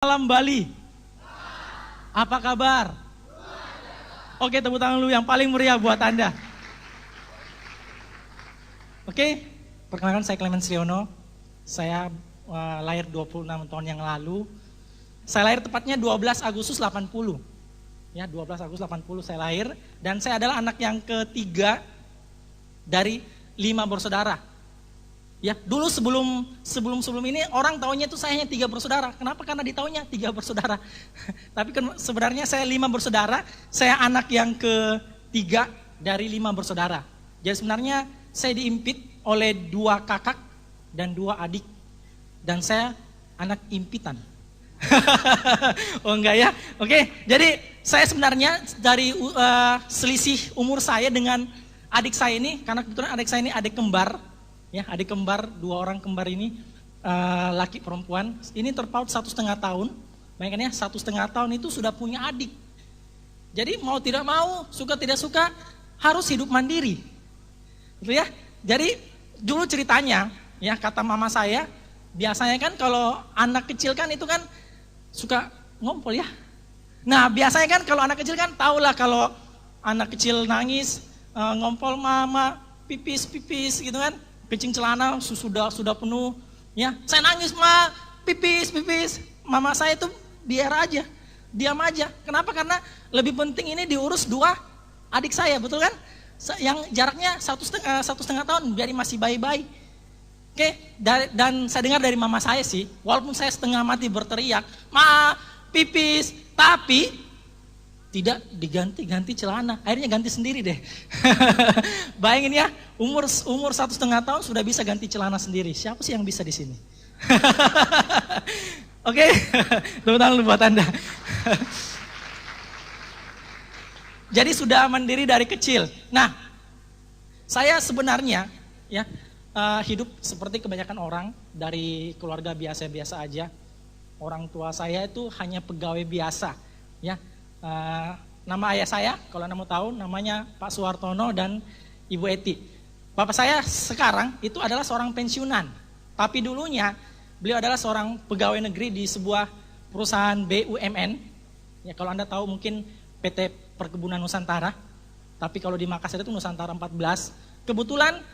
Malam Bali. Apa kabar? Oke, tepuk tangan dulu yang paling meriah buat Anda. Oke, perkenalkan saya Clemens Riono. Saya lahir 26 tahun yang lalu. Saya lahir tepatnya 12 Agustus 80. Ya, 12 Agustus 80 saya lahir. Dan saya adalah anak yang ketiga dari 5 bersaudara. Ya, dulu sebelum ini orang taunya itu saya hanya 3 bersaudara. Kenapa? Karena ditaunya 3 bersaudara. Tapi sebenarnya saya 5 bersaudara. Saya anak yang ketiga dari 5 bersaudara. Jadi sebenarnya saya diimpit oleh 2 kakak dan 2 adik. Dan saya anak impitan. Oh enggak ya? Oke, jadi saya sebenarnya dari selisih umur saya dengan adik saya ini, karena kebetulan adik saya ini adik kembar. Ya, adik kembar, 2 orang kembar ini, laki perempuan, ini terpaut 1,5 tahun. Bayangkan ya, 1,5 tahun itu sudah punya adik. Jadi mau tidak mau, suka tidak suka, harus hidup mandiri. Gitu ya. Jadi dulu ceritanya, ya kata mama saya, biasanya kan kalau anak kecil kan itu kan suka ngompol ya. Nah biasanya kan kalau anak kecil kan tahulah kalau anak kecil nangis, ngompol mama, pipis gitu kan. Kencing celana sudah penuh, ya. Saya nangis, ma, pipis. Mama saya itu biar aja, diam aja. Kenapa? Karena lebih penting ini diurus 2 adik saya, betul kan? Yang jaraknya 1,5 tahun, biar masih bayi-bayi. Oke, dan saya dengar dari mama saya sih, walaupun saya setengah mati berteriak, ma, pipis, tapi tidak diganti celana, akhirnya ganti sendiri deh. Bayangin ya, umur 1,5 tahun sudah bisa ganti celana sendiri. Siapa sih yang bisa di sini? Oke, tepuk tangan buat Anda. Jadi sudah mandiri dari kecil. Nah, saya sebenarnya ya hidup seperti kebanyakan orang dari keluarga biasa-biasa aja. Orang tua saya itu hanya pegawai biasa, ya. Nama ayah saya, kalau Anda mau tahu, namanya Pak Suwartono dan Ibu Eti. Bapak saya sekarang itu adalah seorang pensiunan, tapi dulunya beliau adalah seorang pegawai negeri di sebuah perusahaan BUMN. Ya, kalau Anda tahu mungkin PT Perkebunan Nusantara, tapi kalau di Makassar itu Nusantara 14. Kebetulan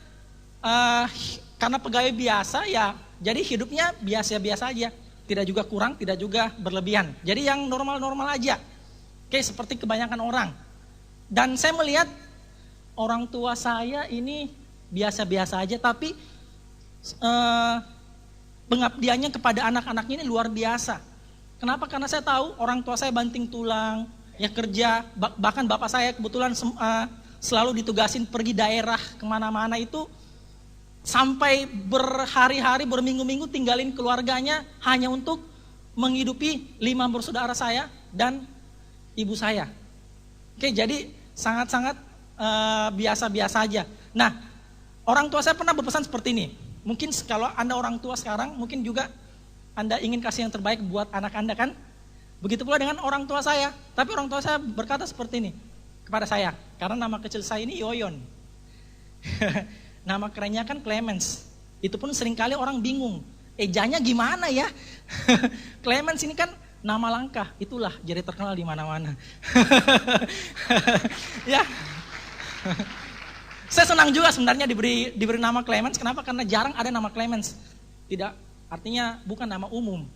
karena pegawai biasa ya, jadi hidupnya biasa-biasa aja, tidak juga kurang, tidak juga berlebihan. Jadi yang normal-normal aja. Oke, seperti kebanyakan orang. Dan saya melihat orang tua saya ini biasa-biasa aja, tapi pengabdiannya kepada anak-anaknya ini luar biasa. Kenapa? Karena saya tahu orang tua saya banting tulang, ya kerja, bahkan bapak saya kebetulan selalu ditugasin pergi daerah kemana-mana itu, sampai berhari-hari, berminggu-minggu tinggalin keluarganya hanya untuk menghidupi 5 bersaudara saya dan ibu saya. Oke, jadi sangat-sangat biasa-biasa aja. Nah, orang tua saya pernah berpesan seperti ini. Mungkin kalau Anda orang tua sekarang, mungkin juga Anda ingin kasih yang terbaik buat anak Anda kan? Begitu pula dengan orang tua saya. Tapi orang tua saya berkata seperti ini kepada saya. Karena nama kecil saya ini Yoyon. Nama kerennya kan Clemens. Itu pun seringkali orang bingung. Ejanya gimana ya? Clemens ini kan nama langka, itulah jadi terkenal di mana-mana. Ya, saya senang juga sebenarnya diberi nama Clemens. Kenapa? Karena jarang ada nama Clemens. Tidak, artinya bukan nama umum.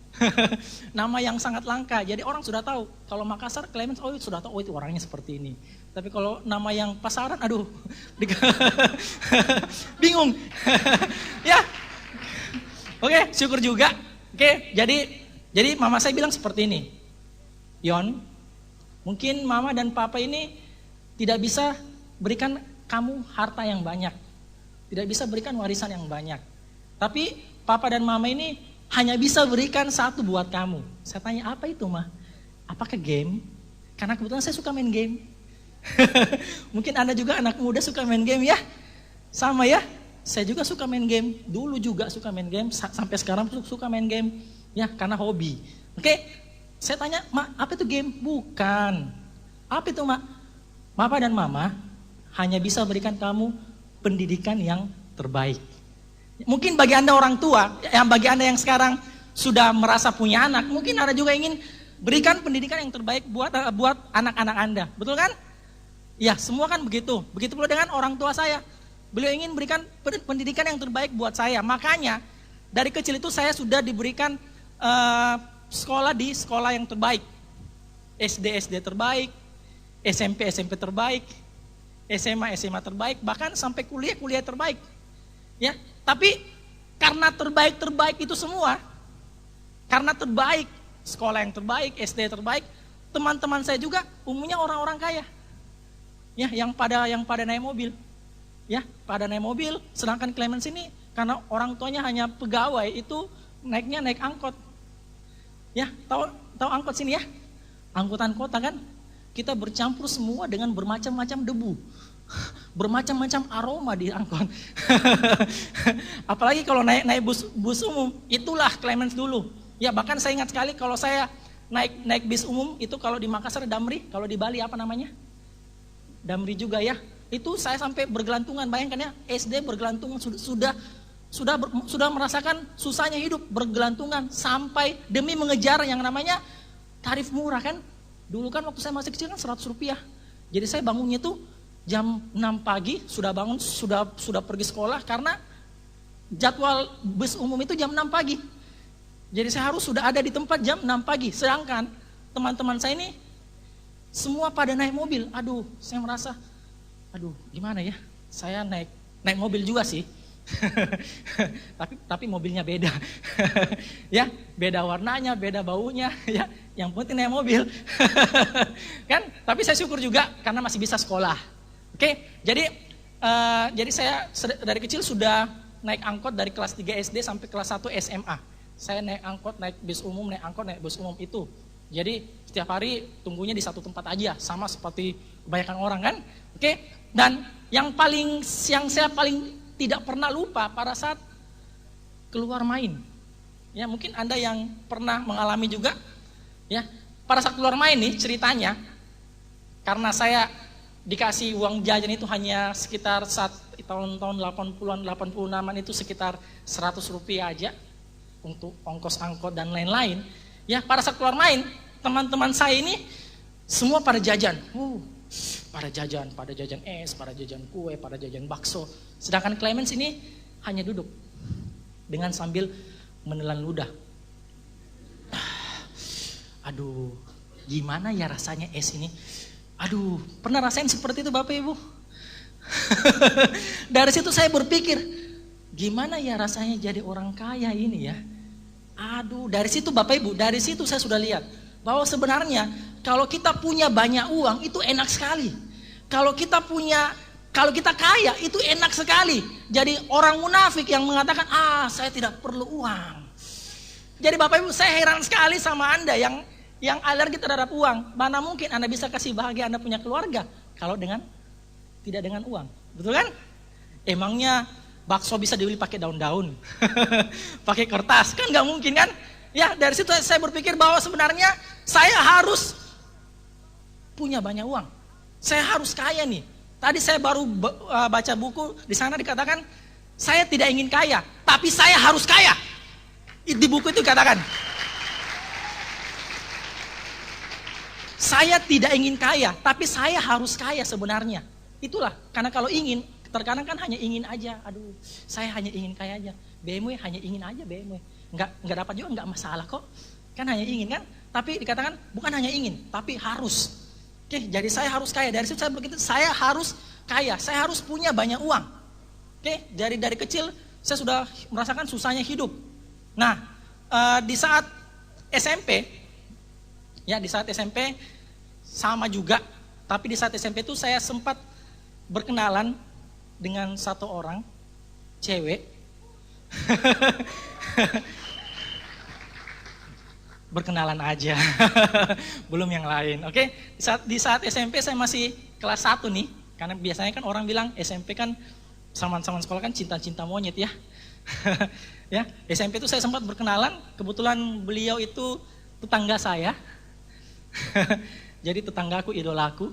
Nama yang sangat langka. Jadi orang sudah tahu kalau Makassar Clemens, oh sudah tahu, oh itu orangnya seperti ini. Tapi kalau nama yang pasaran, aduh, bingung. Ya, oke, syukur juga. Oke, jadi mama saya bilang seperti ini, Yon, mungkin mama dan papa ini tidak bisa berikan kamu harta yang banyak, tidak bisa berikan warisan yang banyak. Tapi papa dan mama ini hanya bisa berikan 1 buat kamu. Saya tanya, apa itu mah? Apakah game? Karena kebetulan saya suka main game. Mungkin Anda juga anak muda suka main game ya? Sama ya? Saya juga suka main game, dulu juga suka main game, sampai sekarang suka main game. Ya, karena hobi. Oke, saya tanya, Mak, apa itu game? Bukan. Apa itu, Mak? Papa dan Mama hanya bisa berikan kamu pendidikan yang terbaik. Mungkin bagi Anda orang tua, bagi Anda yang sekarang sudah merasa punya anak, mungkin Anda juga ingin berikan pendidikan yang terbaik buat anak-anak Anda. Betul kan? Ya, semua kan begitu. Begitu pula dengan orang tua saya. Beliau ingin berikan pendidikan yang terbaik buat saya. Makanya dari kecil itu saya sudah diberikan sekolah di sekolah yang terbaik. SD terbaik, SMP terbaik, SMA terbaik, bahkan sampai kuliah terbaik. Ya, tapi karena terbaik itu semua, karena terbaik, sekolah yang terbaik, SD terbaik, teman-teman saya juga umumnya orang-orang kaya. Ya, yang pada naik mobil. Ya, pada naik mobil, sedangkan Clemens ini karena orang tuanya hanya pegawai, itu naiknya naik angkot. Ya, tahu angkot sini ya? Angkutan kota kan? Kita bercampur semua dengan bermacam-macam debu. Bermacam-macam aroma di angkot. Apalagi kalau naik bus umum, itulah Clemens dulu. Ya, bahkan saya ingat sekali kalau saya naik bis umum itu, kalau di Makassar Damri, kalau di Bali apa namanya? Damri juga ya. Itu saya sampai bergelantungan, bayangkan ya, SD bergelantungan, sudah merasakan susahnya hidup, bergelantungan sampai demi mengejar yang namanya tarif murah kan. Dulu kan waktu saya masih kecil kan 100 rupiah. Jadi saya bangunnya tuh jam 6 pagi, sudah bangun, sudah pergi sekolah karena jadwal bus umum itu jam 6 pagi. Jadi saya harus sudah ada di tempat jam 6 pagi. Sedangkan teman-teman saya ini semua pada naik mobil. Aduh, saya merasa, aduh gimana ya, saya naik mobil juga sih. tapi mobilnya beda. Ya, beda warnanya, beda baunya, ya. Yang penting naik mobil. Kan? Tapi saya syukur juga karena masih bisa sekolah. Oke, jadi saya dari kecil sudah naik angkot dari kelas 3 SD sampai kelas 1 SMA. Saya naik angkot, naik bis umum, naik angkot, naik bus umum itu. Jadi setiap hari tunggunya di satu tempat aja, sama seperti kebanyakan orang kan. Oke, dan yang saya paling tidak pernah lupa pada saat keluar main. Ya, mungkin Anda yang pernah mengalami juga, ya. Pada saat keluar main nih ceritanya, karena saya dikasih uang jajan itu hanya sekitar tahun-tahun 80-an, 86-an itu sekitar 100 rupiah aja untuk ongkos angkot dan lain-lain. Ya, pada saat keluar main, teman-teman saya ini semua pada jajan. Pada jajan es, pada jajan kue, pada jajan bakso. Sedangkan Clemens ini hanya duduk dengan sambil menelan ludah. Aduh, gimana ya rasanya es ini? Aduh, pernah rasain seperti itu Bapak Ibu? Dari situ saya berpikir, gimana ya rasanya jadi orang kaya ini ya? Aduh, dari situ Bapak Ibu, dari situ saya sudah lihat bahwa sebenarnya kalau kita punya banyak uang itu enak sekali. Kalau kita kaya itu enak sekali. Jadi orang munafik yang mengatakan, saya tidak perlu uang. Jadi Bapak Ibu, saya heran sekali sama Anda yang alergi terhadap uang. Mana mungkin Anda bisa kasih bahagia Anda punya keluarga kalau tidak dengan uang. Betul kan? Emangnya bakso bisa dibeli pakai daun-daun, pakai kertas, kan nggak mungkin kan? Ya, dari situ saya berpikir bahwa sebenarnya saya harus punya banyak uang. Saya harus kaya nih. Tadi saya baru baca buku, di sana dikatakan saya tidak ingin kaya, tapi saya harus kaya. Di buku itu dikatakan, saya tidak ingin kaya, tapi saya harus kaya sebenarnya. Itulah, karena kalau ingin, terkadang kan hanya ingin aja. Aduh, saya hanya ingin kaya aja. BMW hanya ingin aja BMW. Nggak dapat juga nggak masalah kok. Kan hanya ingin kan? Tapi dikatakan bukan hanya ingin, tapi harus. Oke, jadi saya harus kaya. Dari situ saya begitu, saya harus kaya. Saya harus punya banyak uang. Oke, dari kecil saya sudah merasakan susahnya hidup. Nah, di saat SMP, ya di saat SMP sama juga. Tapi di saat SMP itu saya sempat berkenalan dengan satu orang cewek. Berkenalan aja. Belum yang lain. Oke, di saat SMP saya masih kelas 1 nih. Karena biasanya kan orang bilang SMP kan sama-sama sekolah kan cinta-cinta monyet ya. Ya, SMP itu saya sempat berkenalan, kebetulan beliau itu tetangga saya. Jadi tetanggaku idolaku.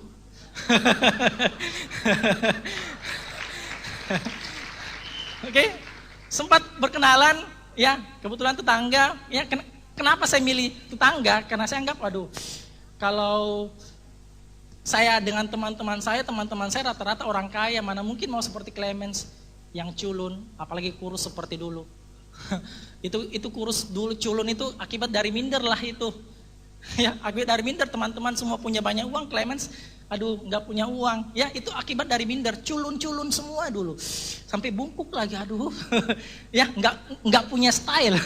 Oke, sempat berkenalan, Ya, kebetulan tetangga. Ya, kenapa saya milih tetangga? Karena saya anggap, waduh, kalau saya dengan teman-teman saya rata-rata orang kaya, mana mungkin mau seperti Clemens yang culun, apalagi kurus seperti dulu. itu kurus dulu, culun itu akibat dari minder lah itu. Ya, akibat dari minder, teman-teman semua punya banyak uang, Clemens aduh nggak punya uang. Ya, itu akibat dari minder, culun semua dulu. Sampai bungkuk lagi, aduh. Ya, nggak punya style.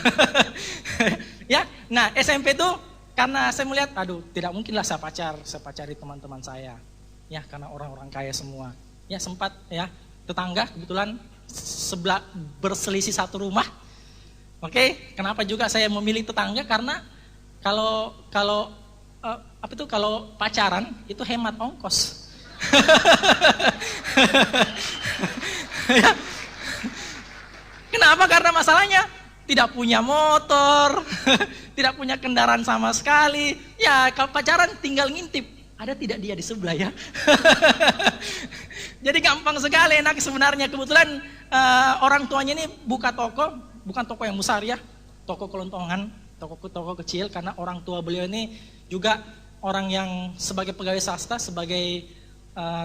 Ya, nah SMP tuh karena saya melihat, aduh tidak mungkinlah saya pacari teman-teman saya. Ya, karena orang-orang kaya semua. Ya, sempat ya, tetangga kebetulan sebelah berselisih satu rumah. Oke, kenapa juga saya memilih tetangga? Karena kalau pacaran itu hemat ongkos. Ya. Kenapa? Karena masalahnya tidak punya motor, tidak punya kendaraan sama sekali. Ya, kalau pacaran tinggal ngintip, ada tidak dia di sebelah ya. Jadi gampang sekali, enak sebenarnya. Kebetulan orang tuanya ini buka toko, bukan toko yang besar ya, toko kelontongan, toko kecil, karena orang tua beliau ini juga orang yang sebagai pegawai swasta, sebagai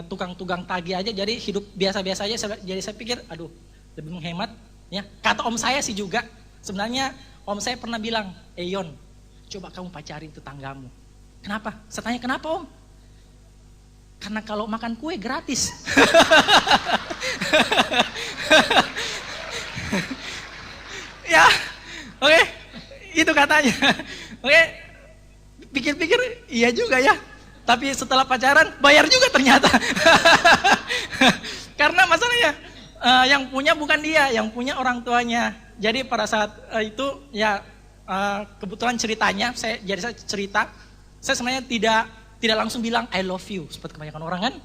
tukang tagih aja, jadi hidup biasa-biasa aja. Jadi saya pikir, aduh, lebih menghemat. Ya, kata om saya sih juga, sebenarnya om saya pernah bilang, Yon, coba kamu pacarin tetanggamu. Kenapa? Saya tanya, kenapa om? Karena kalau makan kue gratis. Ya, oke, itu katanya. Oke, pikir-pikir iya juga ya. Tapi setelah pacaran bayar juga ternyata. Karena masalahnya yang punya bukan dia, yang punya orang tuanya. Jadi pada saat itu ya kebetulan ceritanya, saya cerita, saya sebenarnya tidak langsung bilang I love you seperti kebanyakan orang kan.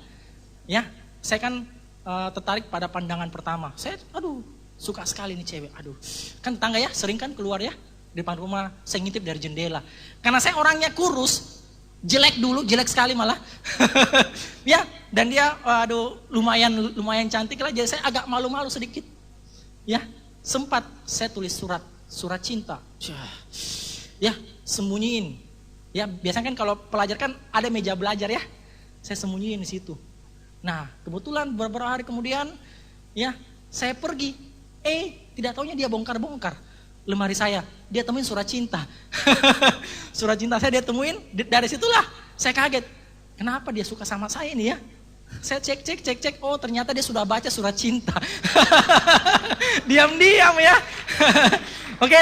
Ya, saya kan tertarik pada pandangan pertama. Saya suka sekali nih cewek. Aduh, kan tetangga ya, sering kan keluar ya di depan rumah, saya ngintip dari jendela. Karena saya orangnya kurus, jelek sekali malah. Ya, dan dia lumayan cantik lah, jadi saya agak malu-malu sedikit. Ya, sempat saya tulis surat cinta. Ya, sembunyiin. Ya, biasanya kan kalau pelajar kan ada meja belajar ya. Saya sembunyiin di situ. Nah, kebetulan beberapa hari kemudian ya, saya pergi. Tidak taunya dia bongkar lemari saya. Dia temuin surat cinta. Surat cinta saya dia temuin, dari situlah saya kaget. Kenapa dia suka sama saya ini ya? Saya cek. Oh, ternyata dia sudah baca surat cinta. Diam-diam ya. Oke.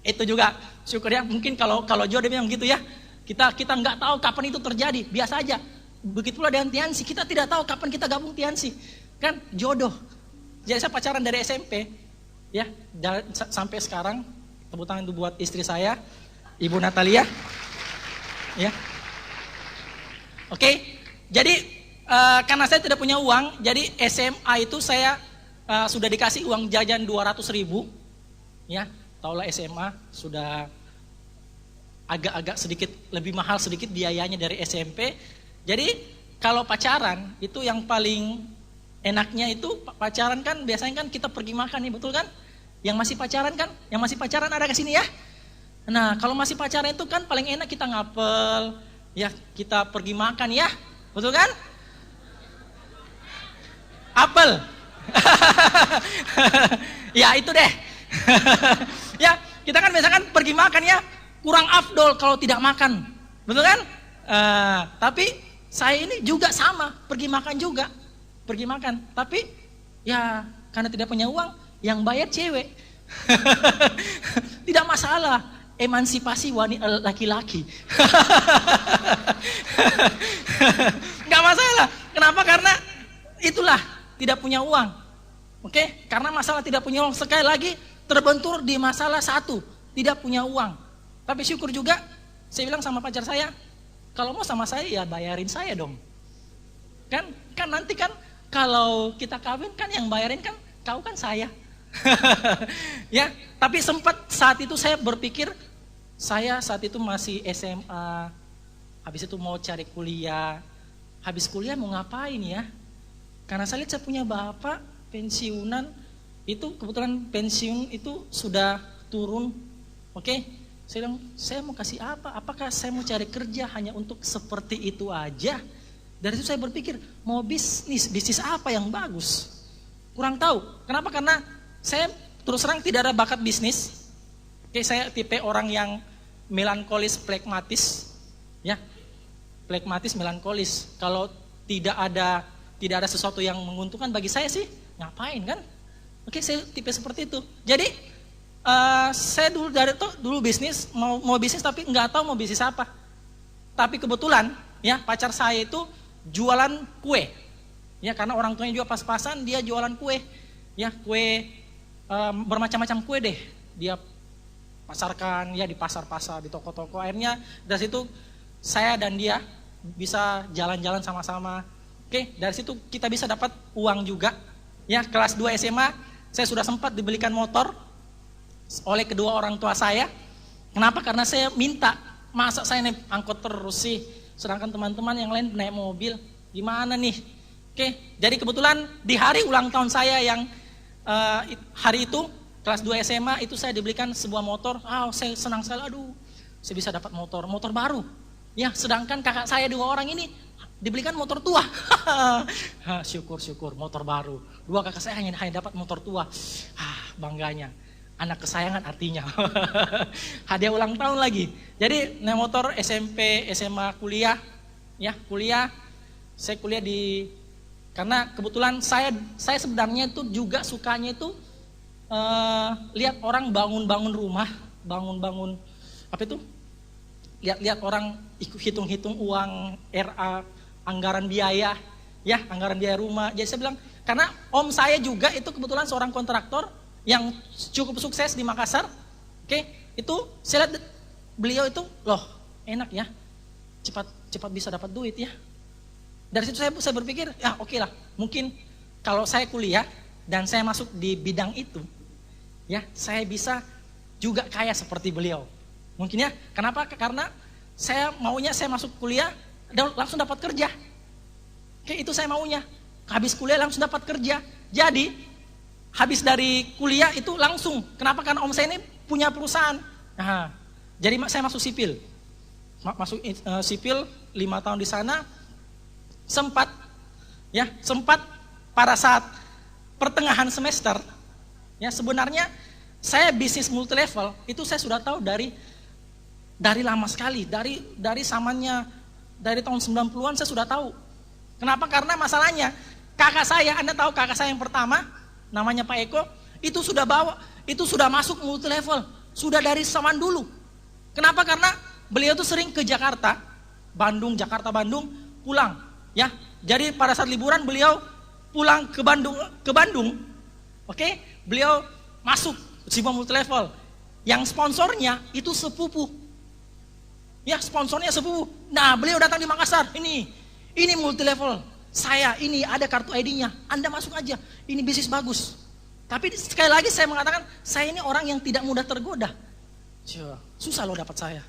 Itu juga syukur ya. Mungkin kalau jodoh dia bilang gitu ya. Kita nggak tahu kapan itu terjadi. Biasa aja. Begitulah dengan Tiansi. Kita tidak tahu kapan kita gabung Tiansi. Kan jodoh. Jadi saya pacaran dari SMP. Ya, sampai sekarang. Tepuk tangan itu buat istri saya, Ibu Natalia. Ya. Oke. Jadi karena saya tidak punya uang, jadi SMA itu saya sudah dikasih uang jajan 200.000. Ya, taulah SMA sudah agak sedikit lebih mahal sedikit biayanya dari SMP. Jadi kalau pacaran itu yang paling enaknya itu pacaran kan biasanya kan kita pergi makan nih, betul kan? Yang masih pacaran ada ke sini ya. Nah, kalau masih pacaran itu kan paling enak kita ngapel, ya kita pergi makan ya, betul kan? Apel. Ya itu deh. Ya, kita kan biasanya kan pergi makan ya, kurang afdol kalau tidak makan, betul kan? Tapi saya ini juga sama, pergi makan, tapi ya karena tidak punya uang, yang bayar cewek. Tidak masalah, emansipasi wanita laki-laki. Gak masalah. Kenapa? Karena itulah tidak punya uang. Oke? Karena masalah tidak punya uang, sekali lagi terbentur di masalah satu, tidak punya uang. Tapi syukur juga, saya bilang sama pacar saya, kalau mau sama saya ya bayarin saya dong. Kan nanti kan kalau kita kawin kan yang bayarin kan kau kan saya. Ya, tapi sempat saat itu saya berpikir, saya saat itu masih SMA, habis itu mau cari kuliah. Habis kuliah mau ngapain ya? Karena saya lihat saya punya bapak pensiunan, itu kebetulan pensiun itu sudah turun. Oke, saya bilang, saya mau kasih apa? Apakah saya mau cari kerja hanya untuk seperti itu aja? Dari situ saya berpikir, mau bisnis apa yang bagus? Kurang tahu. Kenapa? Karena saya terus terang tidak ada bakat bisnis. Oke, saya tipe orang yang melankolis, plekmatis, ya, plekmatis, melankolis. Kalau tidak ada sesuatu yang menguntungkan bagi saya sih, ngapain kan? Oke, saya tipe seperti itu. Jadi saya dulu bisnis, mau bisnis tapi nggak tahu mau bisnis apa. Tapi kebetulan ya pacar saya itu jualan kue. Ya karena orang tuanya juga pas-pasan dia jualan kue. Ya kue bermacam-macam kue deh. Dia pasarkan ya di pasar-pasar, di toko-toko. Akhirnya dari situ saya dan dia bisa jalan-jalan sama-sama. Oke, dari situ kita bisa dapat uang juga. Ya kelas 2 SMA saya sudah sempat dibelikan motor oleh kedua orang tua saya. Kenapa? Karena saya minta, masa saya naik angkot terus sih, sedangkan teman-teman yang lain naik mobil, gimana nih? Oke, jadi kebetulan di hari ulang tahun saya yang hari itu, kelas 2 SMA, itu saya dibelikan sebuah motor. Saya senang sekali, aduh, saya bisa dapat motor baru. Ya, sedangkan kakak saya 2 orang ini dibelikan motor tua. Syukur, motor baru. 2 kakak saya hanya dapat motor tua. Bangganya. Anak kesayangan artinya. Hadiah ulang tahun lagi. Jadi naik motor SMP, SMA, kuliah. Ya, kuliah. Saya kuliah karena kebetulan saya sebenarnya itu juga sukanya itu lihat orang bangun rumah, bangun apa itu? Lihat orang hitung-hitung uang RA, anggaran biaya, ya, anggaran biaya rumah. Jadi saya bilang, karena om saya juga itu kebetulan seorang kontraktor yang cukup sukses di Makassar. Oke, itu saya lihat beliau itu, loh, enak ya. Cepat bisa dapat duit ya. Dari situ saya berpikir, ya oke lah, mungkin kalau saya kuliah dan saya masuk di bidang itu, ya, saya bisa juga kaya seperti beliau. Mungkin ya, kenapa? Karena saya masuk kuliah dan langsung dapat kerja. Oke, itu saya maunya. Habis kuliah langsung dapat kerja. Jadi habis dari kuliah itu langsung. Kenapa? Karena om saya ini punya perusahaan. Nah, jadi saya masuk sipil. Masuk sipil 5 tahun di sana. Sempat pada saat pertengahan semester, ya sebenarnya saya bisnis multi level itu saya sudah tahu dari lama sekali, dari zamannya dari tahun 90-an saya sudah tahu. Kenapa? Karena masalahnya kakak saya, Anda tahu kakak saya yang pertama namanya Pak Eko, itu sudah masuk multi level, sudah dari zaman dulu. Kenapa? Karena beliau tuh sering ke Jakarta, Bandung, pulang. Ya, jadi pada saat liburan beliau pulang ke Bandung, oke, beliau masuk sebuah multi level, yang sponsornya itu sepupu, ya sponsornya sepupu. Nah beliau datang di Makassar, ini multi level, saya ini ada kartu ID-nya, Anda masuk aja, ini bisnis bagus. Tapi sekali lagi saya mengatakan, saya ini orang yang tidak mudah tergoda. Susah loh dapat saya.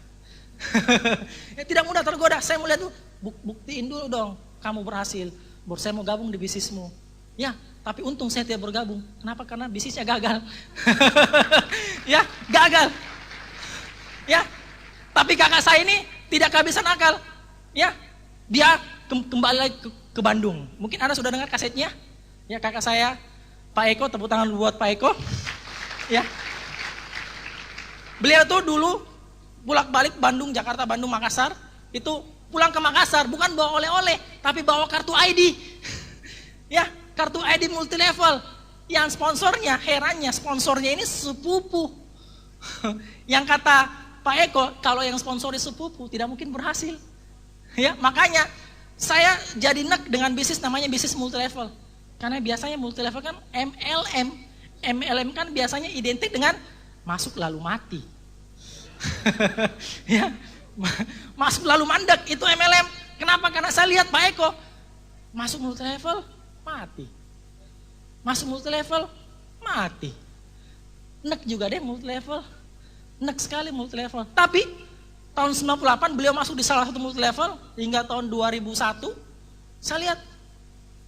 Ya, tidak mudah tergoda. Saya mau lihat tuh, buktiin dulu dong kamu berhasil, baru saya mau gabung di bisnismu. Ya, tapi untung saya tidak bergabung. Kenapa? Karena bisnisnya gagal. Ya, gagal. Ya, tapi kakak saya ini tidak kehabisan akal. Ya, dia kembali lagi ke Bandung. Mungkin Anda sudah dengar kasetnya. Ya, kakak saya, Pak Eko, tepuk tangan buat Pak Eko. Ya, beliau tuh dulu bolak-balik Bandung, Jakarta, Bandung, Makassar. Itu pulang ke Makassar bukan bawa oleh-oleh, tapi bawa kartu ID. Ya, kartu ID multi level. Yang sponsornya, herannya sponsornya ini sepupu. Yang kata Pak Eko, kalau yang sponsori sepupu tidak mungkin berhasil. Ya, makanya saya jadi nek dengan bisnis namanya bisnis multi level. Karena biasanya multi level kan MLM. MLM kan biasanya identik dengan masuk lalu mati. Ya, masuk lalu mandek, itu MLM. Kenapa? Karena saya lihat Pak Eko masuk multi level mati, masuk multi level mati, nek juga deh multi level, nek sekali multi level. Tapi tahun 98 beliau masuk di salah satu multi level hingga tahun 2001. Saya lihat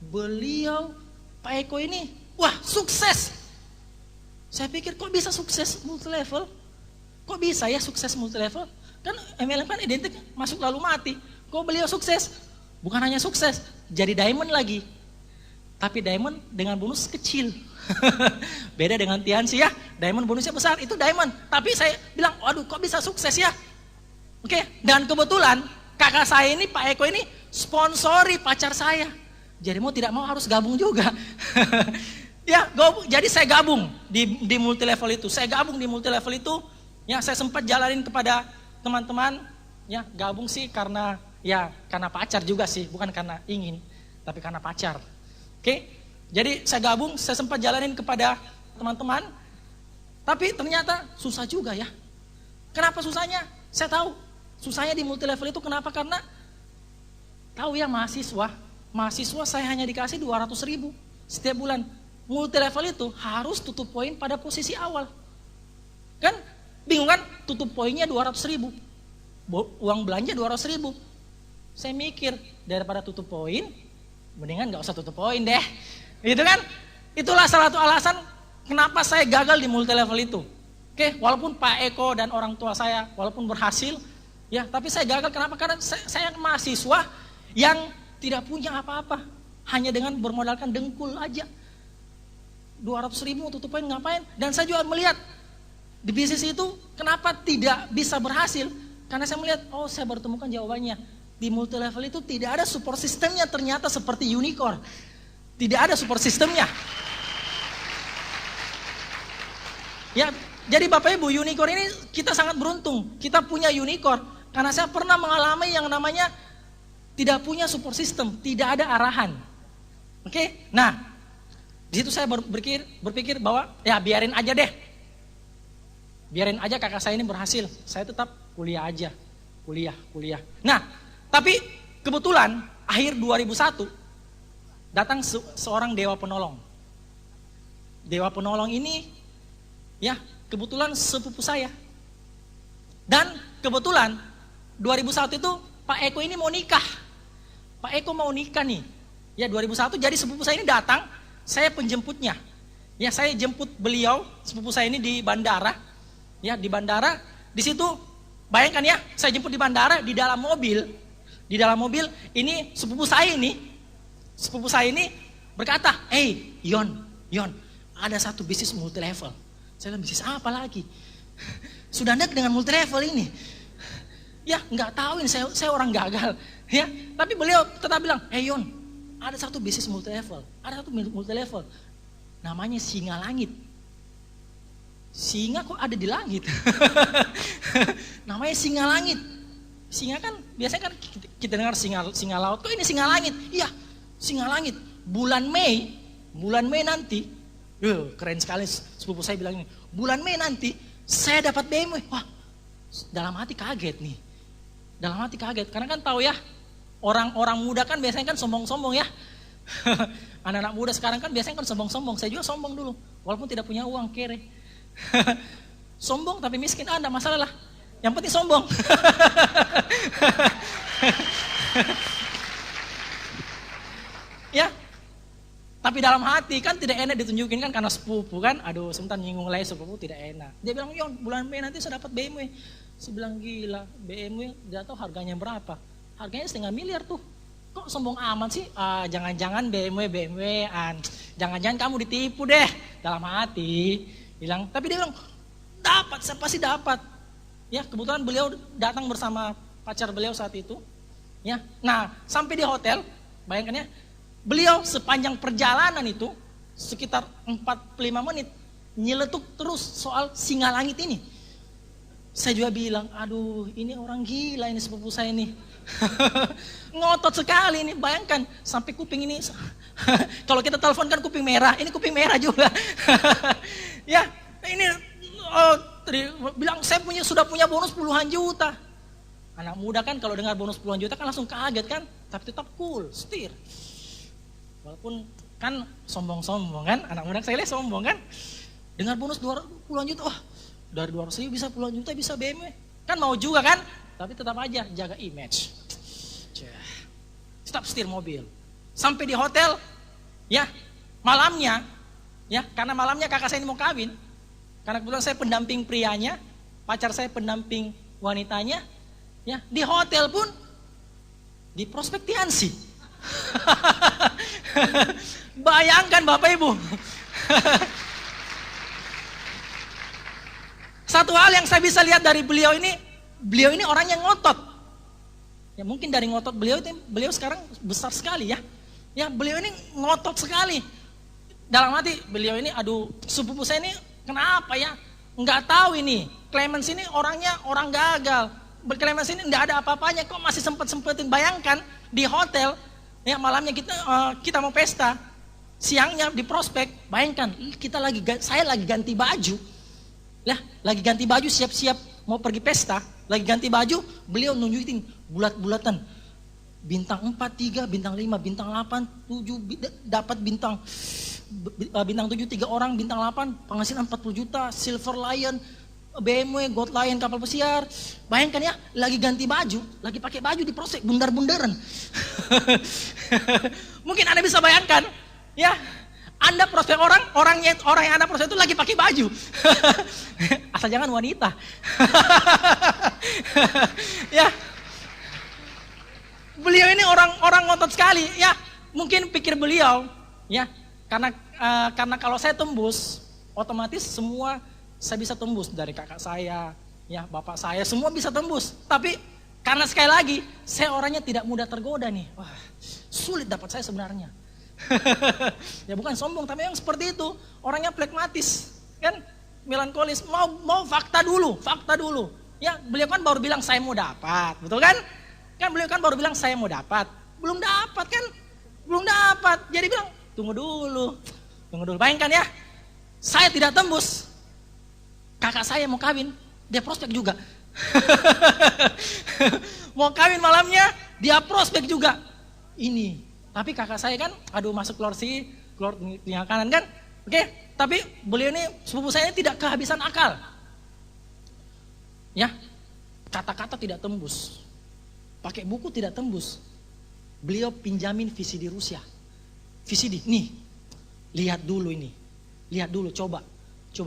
beliau Pak Eko ini, wah sukses. Saya pikir kok bisa sukses multi level? Kok bisa ya sukses multi level? Kan MLM kan identik masuk lalu mati. Kok beliau sukses? Bukan hanya sukses, jadi diamond lagi. Tapi diamond dengan bonus kecil. Beda dengan Tiansi ya, diamond bonusnya besar, itu diamond. Tapi saya bilang, waduh kok bisa sukses ya? Oke, dan kebetulan kakak saya ini, Pak Eko ini sponsori pacar saya. Jadi mau tidak mau harus gabung juga. Ya, jadi saya gabung di multi level itu. Saya gabung di multi level itu. Ya, saya sempat jalanin kepada teman-teman. Ya, gabung sih karena pacar juga sih, bukan karena ingin, tapi karena pacar. Oke, jadi saya gabung, saya sempat jalanin kepada teman-teman. Tapi ternyata susah juga ya. Kenapa susahnya? Saya tahu. Susahnya di multi level itu kenapa? Karena tahu ya mahasiswa saya hanya dikasih 200.000 setiap bulan. Multi level itu harus tutup poin pada posisi awal. Kan bingung kan, tutup poinnya 200.000. Uang belanja 200.000. Saya mikir daripada tutup poin, mendingan gak usah tutup poin deh. Gitu kan? Itulah salah satu alasan kenapa saya gagal di multi level itu. Oke, walaupun Pak Eko dan orang tua saya walaupun berhasil, ya, tapi saya gagal. Kenapa? Karena saya mahasiswa yang tidak punya apa-apa, hanya dengan bermodalkan dengkul aja. 200.000 tutup poin ngapain? Dan saya juga melihat di bisnis itu kenapa tidak bisa berhasil? Karena saya melihat, saya baru temukan jawabannya. Di multi level itu tidak ada support sistemnya ternyata seperti unicorn. Tidak ada support sistemnya. Ya, jadi Bapak Ibu, unicorn ini kita sangat beruntung. Kita punya unicorn. Karena saya pernah mengalami yang namanya tidak punya support system, tidak ada arahan. Oke? Nah, di situ saya berpikir bahwa ya biarin aja deh. Biarin aja kakak saya ini berhasil. Saya tetap kuliah aja. Kuliah. Nah, tapi kebetulan akhir 2001 datang seorang dewa penolong. Dewa penolong ini ya kebetulan sepupu saya. Dan kebetulan 2001 itu Pak Eko ini mau nikah. Pak Eko mau nikah nih. Ya 2001 jadi sepupu saya ini datang, saya penjemputnya. Ya saya jemput beliau, sepupu saya ini di bandara. Ya di bandara, di situ bayangkan ya, saya jemput di bandara, di dalam mobil. Di dalam mobil ini sepupu saya ini berkata, "Hey, Yon, ada satu bisnis multi level." Saya bilang, "Bisnis apa lagi?" "Sudah nek dengan multi level ini." Ya nggak tahu ini, saya orang gagal. Ya, tapi beliau tetap bilang, "Hey Yon, ada satu bisnis multi level. Ada satu multi level. Namanya Singa Langit." Singa kok ada di langit? Namanya Singa Langit. Singa kan biasanya kan kita dengar singa laut. Kok ini Singa Langit? Iya, Singa Langit. Bulan Mei nanti, keren sekali sepupu saya bilang ini. Bulan Mei nanti saya dapat BMW. Wah, dalam hati kaget nih. Dalam hati kaget, karena kan tahu ya, orang-orang muda kan biasanya kan sombong-sombong ya. Anak-anak muda sekarang kan biasanya kan sombong-sombong. Saya juga sombong dulu, walaupun tidak punya uang, kere. Sombong tapi miskin, enggak masalah lah. Yang penting sombong. Ya, tapi dalam hati kan tidak enak ditunjukin kan karena sepupu kan. Aduh, sebentar nyinggung lagi sepupu tidak enak. Dia bilang, "Yon, bulan Mei nanti saya dapat BMW." Saya bilang, "Gila, BMW tidak tahu harganya berapa. Harganya 1,5 miliar tuh. Kok sombong amat sih? Jangan-jangan BMW-an. Jangan-jangan kamu ditipu deh." Dalam hati bilang, tapi dia bilang, "Dapat, saya pasti dapat." Ya, kebetulan beliau datang bersama pacar beliau saat itu. Ya, nah sampai di hotel, bayangkan ya, beliau sepanjang perjalanan itu sekitar 45 menit nyeletuk terus soal Singa Langit ini. Saya juga bilang, aduh ini orang gila ini sepupu saya ini. Ngotot sekali ini, bayangkan sampai kuping ini. Kalau kita telepon kan kuping merah, ini kuping merah juga. Ya, ini bilang saya sudah punya bonus puluhan juta. Anak muda kan kalau dengar bonus puluhan juta kan langsung kaget kan, tapi tetap cool, setir. Walaupun kan sombong-sombong kan, anak muda saya lihat sombong kan. Dengar bonus puluhan juta, wah dari 200.000 bisa puluhan juta, bisa BMW. Kan mau juga kan, tapi tetap aja jaga image. Tetap setir mobil. Sampai di hotel, ya malamnya, ya karena malamnya kakak saya ini mau kawin. Karena kebetulan saya pendamping prianya, pacar saya pendamping wanitanya, ya di hotel pun di prospek Tiansi. Bayangkan Bapak Ibu. Satu hal yang saya bisa lihat dari beliau ini orang yang ngotot. Ya mungkin dari ngotot beliau sekarang besar sekali ya. Ya beliau ini ngotot sekali. Dalam hati beliau ini, aduh sepupu saya ini kenapa ya? Nggak tahu ini. Clemens ini orangnya orang gagal. Clemens ini nggak ada apa-apanya kok masih sempetin. Bayangkan di hotel, ya malamnya kita mau pesta, siangnya di prospek. Bayangkan saya lagi ganti baju, lah lagi ganti baju siap-siap mau pergi pesta, lagi ganti baju, beliau nunjukin bulat-bulatan. Bintang 4, 3, bintang 5, bintang 8, 7, dapat bintang 7 3 orang, bintang 8, penghasilan 40 juta, Silver Lion, BMW, Gold Lion, kapal pesiar. Bayangkan ya, lagi ganti baju, lagi pakai baju di prospek, bundar-bundaran. Mungkin Anda bisa bayangkan, ya, Anda prospek orang yang Anda prospek itu lagi pakai baju. Asal jangan wanita. Ya. Beliau ini orang ngotot sekali, ya. Mungkin pikir beliau, ya, karena kalau saya tembus, otomatis semua saya bisa tembus, dari kakak saya, ya, bapak saya, semua bisa tembus. Tapi karena sekali lagi saya orangnya tidak mudah tergoda nih. Wah, sulit dapat saya sebenarnya. Ya bukan sombong, tapi yang seperti itu, orangnya pragmatis, kan, melankolis, mau fakta dulu. Ya, beliau kan baru bilang saya mau dapat, betul kan? Kan beliau kan baru bilang saya mau dapat, belum dapat kan? Belum dapat. Jadi bilang tunggu dulu. Bayangkan ya, saya tidak tembus, kakak saya mau kawin, dia prospek juga. Mau kawin malamnya, dia prospek juga. Ini, tapi kakak saya kan, aduh masuk keluar telinga kanan kan, oke? Tapi beliau ini, sepupu saya ini tidak kehabisan akal. Ya, kata-kata tidak tembus. Pakai buku tidak tembus. Beliau pinjamin VCD Rusia. VCD, nih, lihat dulu ini. Lihat dulu, coba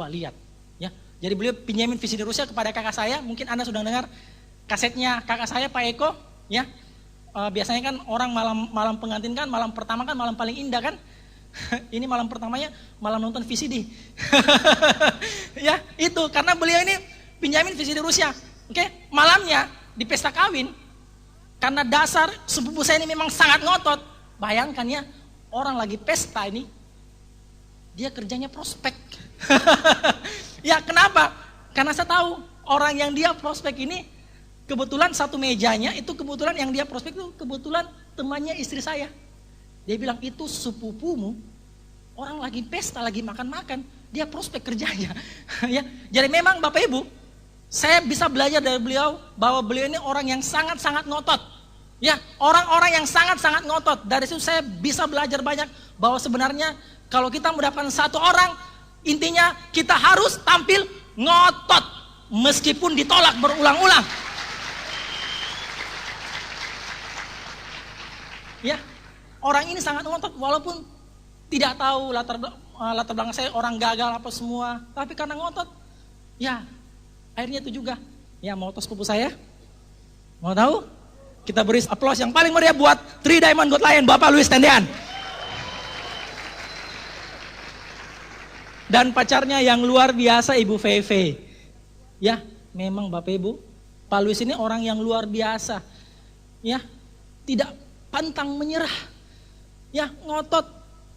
lihat. Ya, jadi beliau pinjamin VCD Rusia kepada kakak saya. Mungkin Anda sudah dengar kasetnya kakak saya, Pak Eko. Ya, biasanya kan orang malam pengantin kan, malam pertama kan malam paling indah kan. Ini malam pertamanya malam nonton VCD. Ya, itu karena beliau ini pinjamin VCD Rusia. Oke, malamnya di pesta kawin. Karena dasar sepupu saya ini memang sangat ngotot. Bayangkan ya, orang lagi pesta ini, dia kerjanya prospek. Ya kenapa? Karena saya tahu orang yang dia prospek ini, kebetulan satu mejanya itu kebetulan yang dia prospek itu kebetulan temannya istri saya. Dia bilang itu sepupumu, orang lagi pesta, lagi makan-makan, dia prospek kerjanya. Ya, jadi memang Bapak Ibu, saya bisa belajar dari beliau bahwa beliau ini orang yang sangat-sangat ngotot. Ya, orang-orang yang sangat-sangat ngotot. Dari situ saya bisa belajar banyak bahwa sebenarnya kalau kita mendapatkan satu orang, intinya kita harus tampil ngotot meskipun ditolak berulang-ulang. Ya, orang ini sangat ngotot walaupun tidak tahu latar belakang saya orang gagal apa semua, tapi karena ngotot, ya akhirnya itu juga. Ya, mau tos sepupu saya? Mau tahu? Kita beri aplaus yang paling meriah buat 3 Diamond Gold Lion, Bapak Luis Tendean. Dan pacarnya yang luar biasa, Ibu Feve. Ya, memang Bapak Ibu, Pak Luis ini orang yang luar biasa. Ya, tidak pantang menyerah. Ya, ngotot.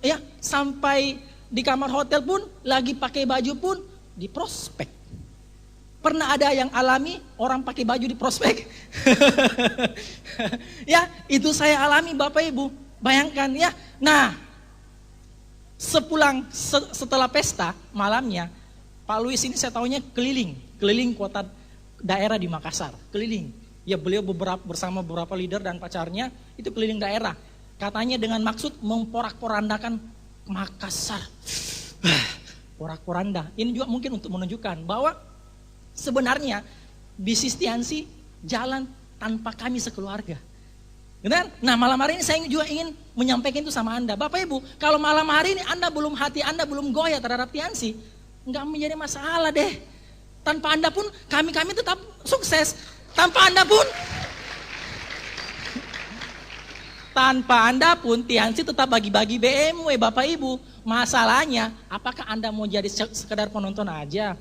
Ya, sampai di kamar hotel pun, lagi pakai baju pun, di prospek. Pernah ada yang alami orang pakai baju di prospek? Ya, itu saya alami Bapak Ibu. Bayangkan ya. Nah, setelah pesta malamnya, Pak Luis ini saya tahunya keliling kota daerah di Makassar, keliling. Ya, beliau bersama beberapa leader dan pacarnya itu keliling daerah. Katanya dengan maksud memporak-porandakan Makassar. Porak-poranda. Ini juga mungkin untuk menunjukkan bahwa sebenarnya bisnis Tiansi jalan tanpa kami sekeluarga. Benar? Nah, malam hari ini saya juga ingin menyampaikan itu sama Anda. Bapak Ibu, kalau malam hari ini hati Anda belum goyah terhadap Tiansi, nggak menjadi masalah deh. Tanpa Anda pun kami tetap sukses. Tanpa Anda pun Tiansi tetap bagi-bagi BMW Bapak Ibu. Masalahnya apakah Anda mau jadi sekedar penonton aja?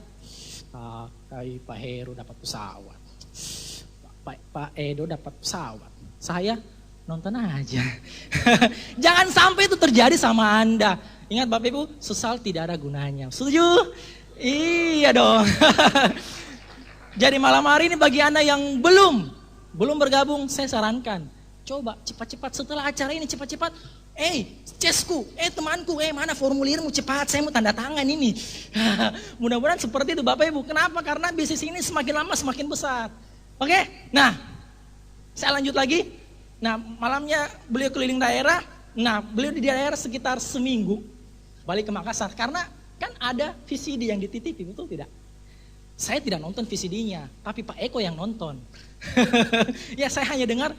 Pak Heru dapat pesawat. Pak Edo dapat pesawat. Saya nonton aja. Jangan sampai itu terjadi sama Anda. Ingat Bapak Ibu, sesal tidak ada gunanya. Setuju? Iya dong. Jadi malam hari ini bagi Anda yang belum bergabung, saya sarankan. Coba cepat-cepat setelah acara ini cepat-cepat. Cesku, temanku, mana formulirmu cepat, saya mau tanda tangan ini. Mudah-mudahan seperti itu Bapak Ibu. Kenapa? Karena bisnis ini semakin lama semakin besar. Oke? Nah, saya lanjut lagi. Nah, malamnya beliau keliling daerah. Nah, beliau di daerah sekitar seminggu. Balik ke Makassar. Karena kan ada VCD yang dititipi, betul tidak? Saya tidak nonton VCD-nya, tapi Pak Eko yang nonton. Ya, saya hanya dengar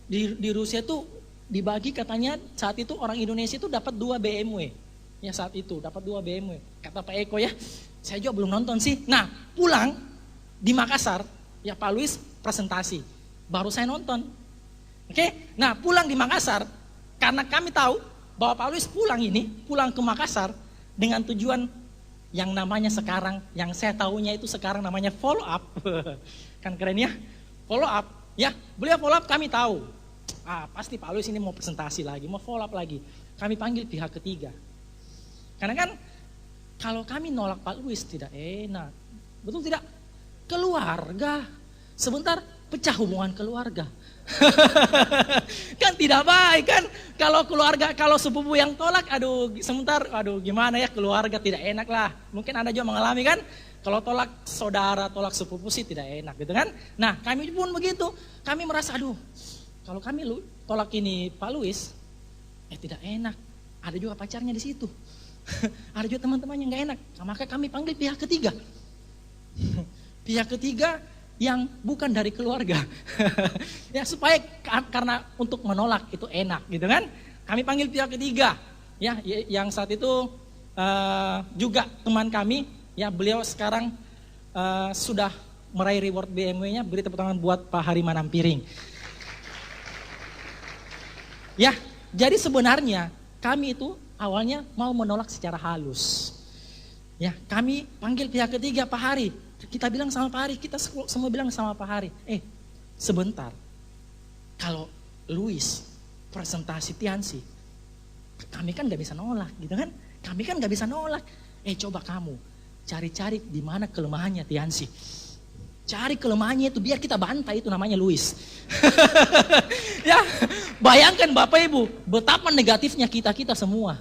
di Rusia tuh dibagi katanya saat itu orang Indonesia itu dapat 2 BMW. Ya, saat itu dapat 2 BMW. Kata Pak Eko ya, saya juga belum nonton sih. Nah, pulang di Makassar, ya Pak Luis presentasi. Baru saya nonton. Oke, nah pulang di Makassar, karena kami tahu bahwa Pak Luis pulang ke Makassar dengan tujuan yang namanya sekarang, yang saya tahunya itu sekarang namanya follow up. Kan keren ya, follow up. Ya, beliau follow up kami tahu. Pasti Pak Luis ini mau presentasi lagi, mau follow up lagi. Kami panggil pihak ketiga. Karena kan kalau kami nolak Pak Luis tidak enak, betul tidak? Keluarga, sebentar pecah hubungan keluarga. Kan tidak baik kan, kalau sepupu yang tolak, gimana ya, keluarga tidak enak lah. Mungkin Anda juga mengalami kan, kalau tolak saudara, tolak sepupu sih tidak enak gitu kan. Nah kami pun begitu, kami merasa kalau kami tolak ini Pak Luis, tidak enak. Ada juga pacarnya di situ, ada juga teman-teman yang gak enak. Maka kami panggil pihak ketiga, pihak ketiga yang bukan dari keluarga. Ya, supaya karena untuk menolak itu enak gitu kan. Kami panggil pihak ketiga. Ya, yang saat itu juga teman kami, ya beliau sekarang sudah meraih reward BMW-nya. Beri tepuk tangan buat Pak Hari Manampiring. Ya, jadi sebenarnya kami itu awalnya mau menolak secara halus. Ya, kami panggil pihak ketiga, Pak Hari. Kita bilang sama Pak Hari, kita semua bilang sama Pak Hari, sebentar, kalau Luis presentasi Tiansi, kami kan gak bisa nolak gitu kan, kami kan gak bisa nolak. Coba kamu cari-cari di mana kelemahannya Tiansi, cari kelemahannya itu biar kita bantai, itu namanya Luis. Ya, bayangkan Bapak Ibu, betapa negatifnya kita semua.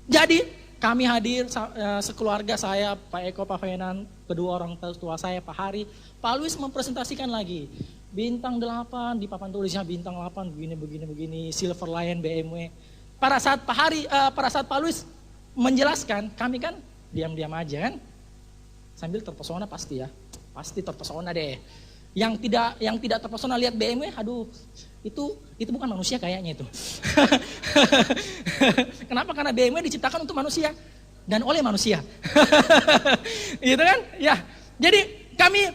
Jadi kami hadir sekeluarga, saya, Pak Eko, Pak Fenan, kedua orang tua saya, Pak Hari. Pak Luis mempresentasikan lagi. Bintang 8, di papan tulisnya bintang 8, begini, Silver Lion, BMW. Pada saat Pak Luis menjelaskan, kami kan diam-diam aja kan. Sambil terpesona pasti ya. Pasti terpesona deh. Yang tidak terpesona lihat BMW, itu bukan manusia kayaknya itu. Kenapa? Karena BMW diciptakan untuk manusia dan oleh manusia. Gitu kan? Ya. Jadi kami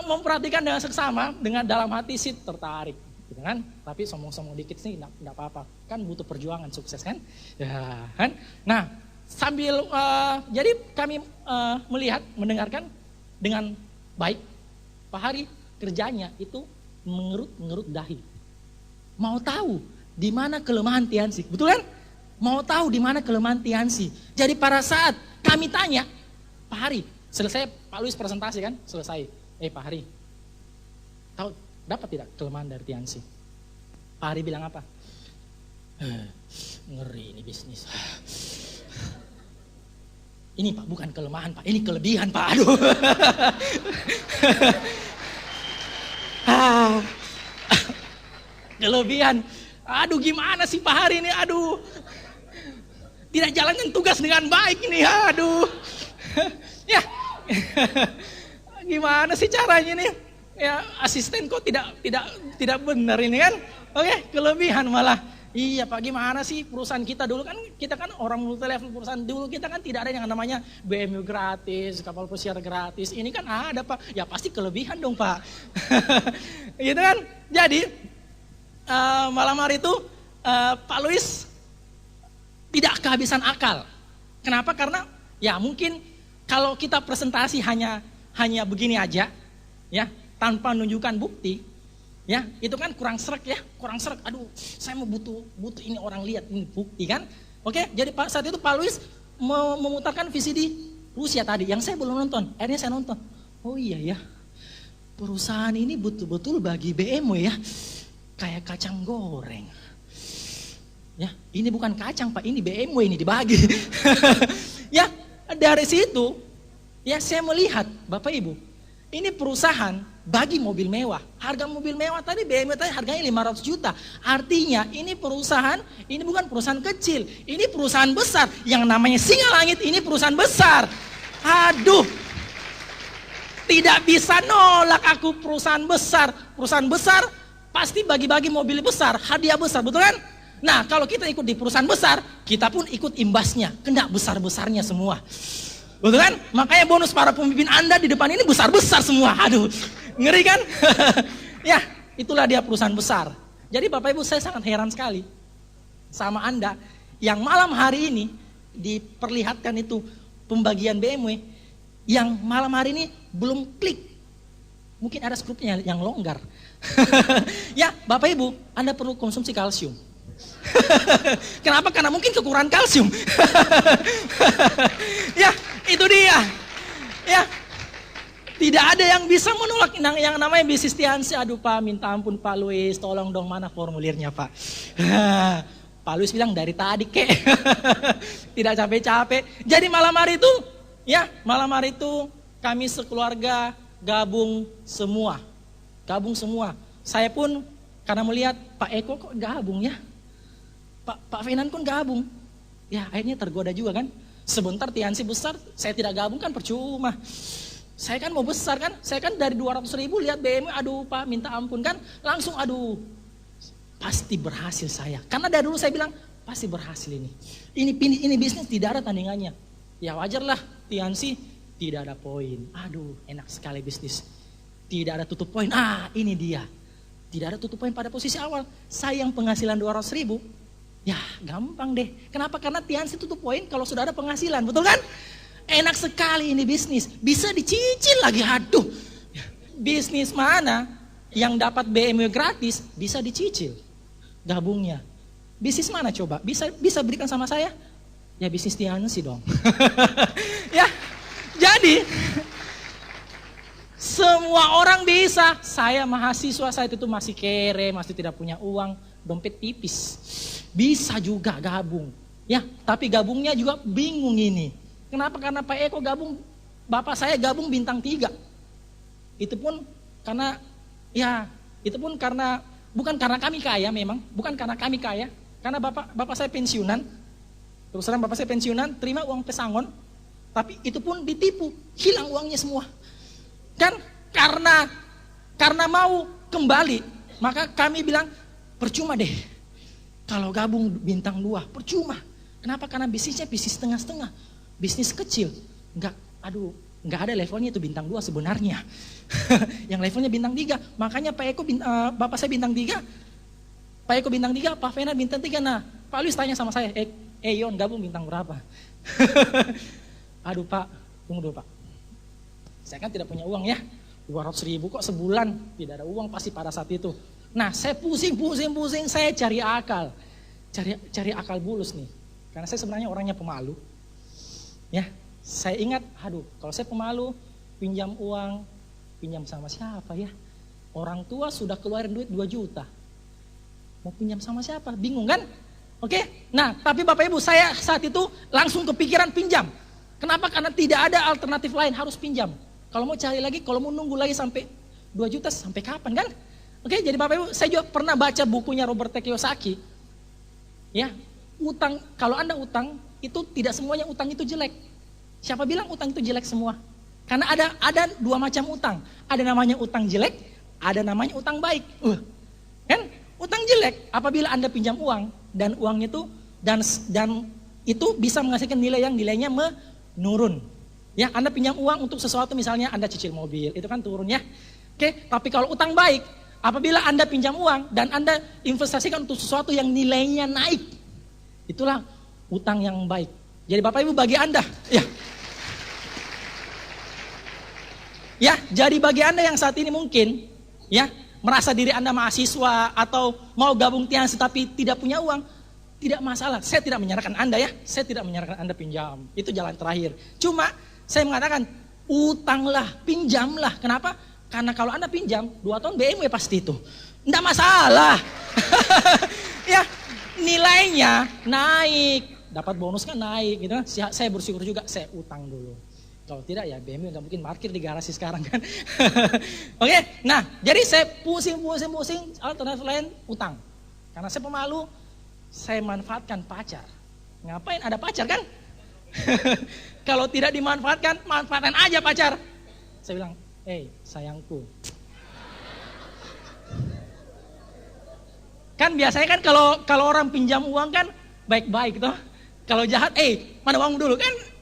memperhatikan dengan seksama, dengan dalam hati sih tertarik, gitu kan? Tapi sombong-sombong dikit sih enggak apa-apa. Kan butuh perjuangan sukses kan? Ya, kan? Nah, sambil jadi kami mendengarkan dengan baik. Pak Hari kerjanya itu mengerut dahi. Mau tahu di mana kelemahan Tiansi, betul kan? Mau tahu di mana kelemahan Tiansi. Jadi pada saat kami tanya, Pak Hari, selesai Pak Luis presentasi kan, selesai. Pak Hari, tahu dapat tidak kelemahan dari Tiansi? Pak Hari bilang apa? Ngeri ini bisnis. Ini Pak bukan kelemahan Pak, ini kelebihan Pak. Kelebihan. Gimana sih Pak Hari ini? Tidak jalankan tugas dengan baik ini. Ya. Gimana sih caranya nih? Ya, asisten kok tidak benar ini kan? Oke, kelebihan malah. Iya Pak, gimana sih perusahaan kita dulu kan, kita kan orang multi level perusahaan dulu, kita kan tidak ada yang namanya BMW gratis, kapal pesiar gratis, ini kan ada Pak, ya pasti kelebihan dong Pak. Gitu kan, jadi malam hari itu Pak Luis tidak kehabisan akal. Kenapa? Karena ya mungkin kalau kita presentasi hanya begini aja, ya tanpa menunjukkan bukti, ya, itu kan kurang serak ya, kurang serak. Aduh, saya mau butuh ini orang lihat ini bukti kan. Oke, jadi saat itu Pak Luis memutarkan VCD Rusia tadi yang saya belum nonton. Akhirnya saya nonton. Oh iya ya, perusahaan ini betul-betul bagi BMW ya, kayak kacang goreng. Ya, ini bukan kacang Pak, ini BMW ini dibagi. Ya, dari situ ya saya melihat Bapak Ibu, ini perusahaan bagi mobil mewah. Harga mobil mewah tadi BMW tadi harganya 500 juta. Artinya ini perusahaan, ini bukan perusahaan kecil. Ini perusahaan besar. Yang namanya Singa Langit ini perusahaan besar. Aduh. Tidak bisa nolak aku perusahaan besar. Perusahaan besar pasti bagi-bagi mobil besar, hadiah besar, betul kan? Nah, kalau kita ikut di perusahaan besar, kita pun ikut imbasnya. Kena besar-besarnya semua. Betul kan? Makanya bonus para pemimpin Anda di depan ini besar-besar semua. Aduh. Ngeri kan? Ya, itulah dia perusahaan besar. Jadi Bapak Ibu, saya sangat heran sekali sama Anda yang malam hari ini diperlihatkan itu pembagian BMW yang malam hari ini belum klik. Mungkin ada skrupnya yang longgar. Ya, Bapak Ibu, Anda perlu konsumsi kalsium. Kenapa? Karena mungkin kekurangan kalsium. Ya, itu dia. Ya. Tidak ada yang bisa menolak yang namanya bisnis Tiansi. Aduh Pak, minta ampun Pak Luis, tolong dong mana formulirnya Pak. Pak Luis bilang dari tadi kek. Tidak capek-capek. Jadi malam hari itu, ya malam hari itu kami sekeluarga gabung semua. Gabung semua. Saya pun karena melihat Pak Eko kok gabung ya. Pak Fenan pun gabung. Ya akhirnya tergoda juga kan. Sebentar Tiansi besar, saya tidak gabung kan percuma. Saya kan mau besar kan, saya kan dari 200 ribu lihat BMW, aduh Pak minta ampun kan, langsung aduh, pasti berhasil saya. Karena dari dulu saya bilang, pasti berhasil ini. Ini bisnis tidak ada tandingannya. Ya wajar lah, Tiansi tidak ada poin. Aduh enak sekali bisnis. Tidak ada tutup poin, ini dia. Tidak ada tutup poin pada posisi awal. Saya yang penghasilan 200 ribu, ya gampang deh. Kenapa? Karena Tiansi tutup poin kalau sudah ada penghasilan, betul kan? Enak sekali ini bisnis, bisa dicicil lagi, aduh. Bisnis mana yang dapat BMW gratis bisa dicicil gabungnya. Bisnis mana coba? Bisa berikan sama saya? Ya bisnis Tiansi dong. Ya, jadi semua orang bisa. Saya mahasiswa, saya itu masih kere, masih tidak punya uang, dompet tipis. Bisa juga gabung. Ya, tapi gabungnya juga bingung ini. Kenapa? Karena Pak Eko gabung, bapak saya gabung bintang 3. Itu pun karena, ya itu pun karena, bukan karena kami kaya memang, bukan karena kami kaya. Karena bapak saya pensiunan, terus terang bapak saya pensiunan, terima uang pesangon, tapi itu pun ditipu, hilang uangnya semua. Kan karena mau kembali, maka kami bilang, percuma deh, kalau gabung bintang 2, percuma. Kenapa? Karena bisnisnya bisnis setengah-setengah. Bisnis kecil, nggak ada levelnya itu bintang 2 sebenarnya. Yang levelnya bintang 3, makanya Pak Eko, bapak saya bintang 3, Pak Eko bintang 3, Pak Fena bintang 3. Nah, Pak Luis tanya sama saya, Yon gabung bintang berapa? Aduh Pak, tunggu dulu Pak. Saya kan tidak punya uang ya, 200 ribu kok sebulan, tidak ada uang pasti pada saat itu. Nah, saya pusing, saya cari akal bulus nih. Karena saya sebenarnya orangnya pemalu. Ya, saya ingat, kalau saya pemalu, pinjam uang, pinjam sama siapa ya? Orang tua sudah keluarin duit 2 juta. Mau pinjam sama siapa? Bingung kan? Oke? Nah, tapi Bapak Ibu, saya saat itu langsung kepikiran pinjam. Kenapa? Karena tidak ada alternatif lain, harus pinjam. Kalau mau cari lagi, kalau mau nunggu lagi sampai 2 juta, sampai kapan kan? Oke, jadi Bapak Ibu, saya juga pernah baca bukunya Robert T. Kiyosaki. Ya, utang, kalau Anda utang, itu tidak semuanya utang itu jelek. Siapa bilang utang itu jelek semua? Karena ada 2 macam utang. Ada namanya utang jelek, ada namanya utang baik. Kan? Utang jelek apabila Anda pinjam uang dan uangnya itu dan itu bisa menghasilkan nilai yang nilainya menurun. Ya, Anda pinjam uang untuk sesuatu, misalnya Anda cicil mobil, itu kan turun ya. Oke, tapi kalau utang baik, apabila Anda pinjam uang dan Anda investasikan untuk sesuatu yang nilainya naik, itulah utang yang baik. Jadi Bapak Ibu, bagi Anda, jadi bagi Anda yang saat ini mungkin ya merasa diri Anda mahasiswa atau mau gabung tiansi tapi tidak punya uang, tidak masalah. Saya tidak menyarankan Anda ya, saya tidak menyarankan Anda pinjam. Itu jalan terakhir. Cuma saya mengatakan utanglah, pinjamlah. Kenapa? Karena kalau Anda pinjam 2 tahun BMW pasti itu. Enggak masalah. Ya, nilainya naik, dapat bonus kan naik gitu kan. Saya bersyukur juga saya utang dulu. Kalau tidak ya BMW nggak mungkin parkir di garasi sekarang kan. Oke, nah jadi saya pusing, alternatif lain utang. Karena saya pemalu, saya manfaatkan pacar. Ngapain ada pacar kan? Kalau tidak dimanfaatkan, manfaatkan aja pacar. Saya bilang, sayangku. Kan biasanya kan kalau orang pinjam uang kan baik-baik toh. Kalau jahat, mana uang dulu kan?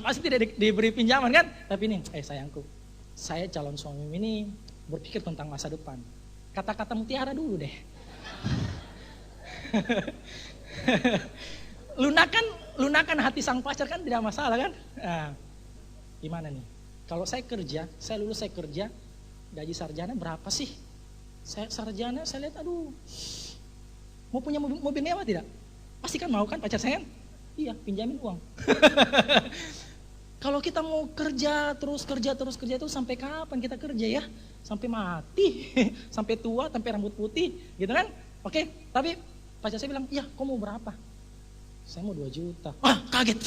Pasti tidak diberi pinjaman kan? Tapi ini, sayangku, saya calon suami ini berpikir tentang masa depan. Kata-kata mutiara dulu deh. Lunakan hati sang pacar kan tidak masalah kan? Nah, gimana nih? Kalau saya kerja, saya lulus saya kerja, gaji sarjana berapa sih? Saya sarjana, saya lihat mau punya mobil mewah tidak? Pasti kan mau kan pacar saya kan? Iya, pinjamin uang. Kalau kita mau kerja terus itu sampai kapan kita kerja ya? Sampai mati, sampai tua, sampai rambut putih, gitu kan? Oke, tapi pacar saya bilang, iya, kau mau berapa? Saya mau 2 juta. Kaget.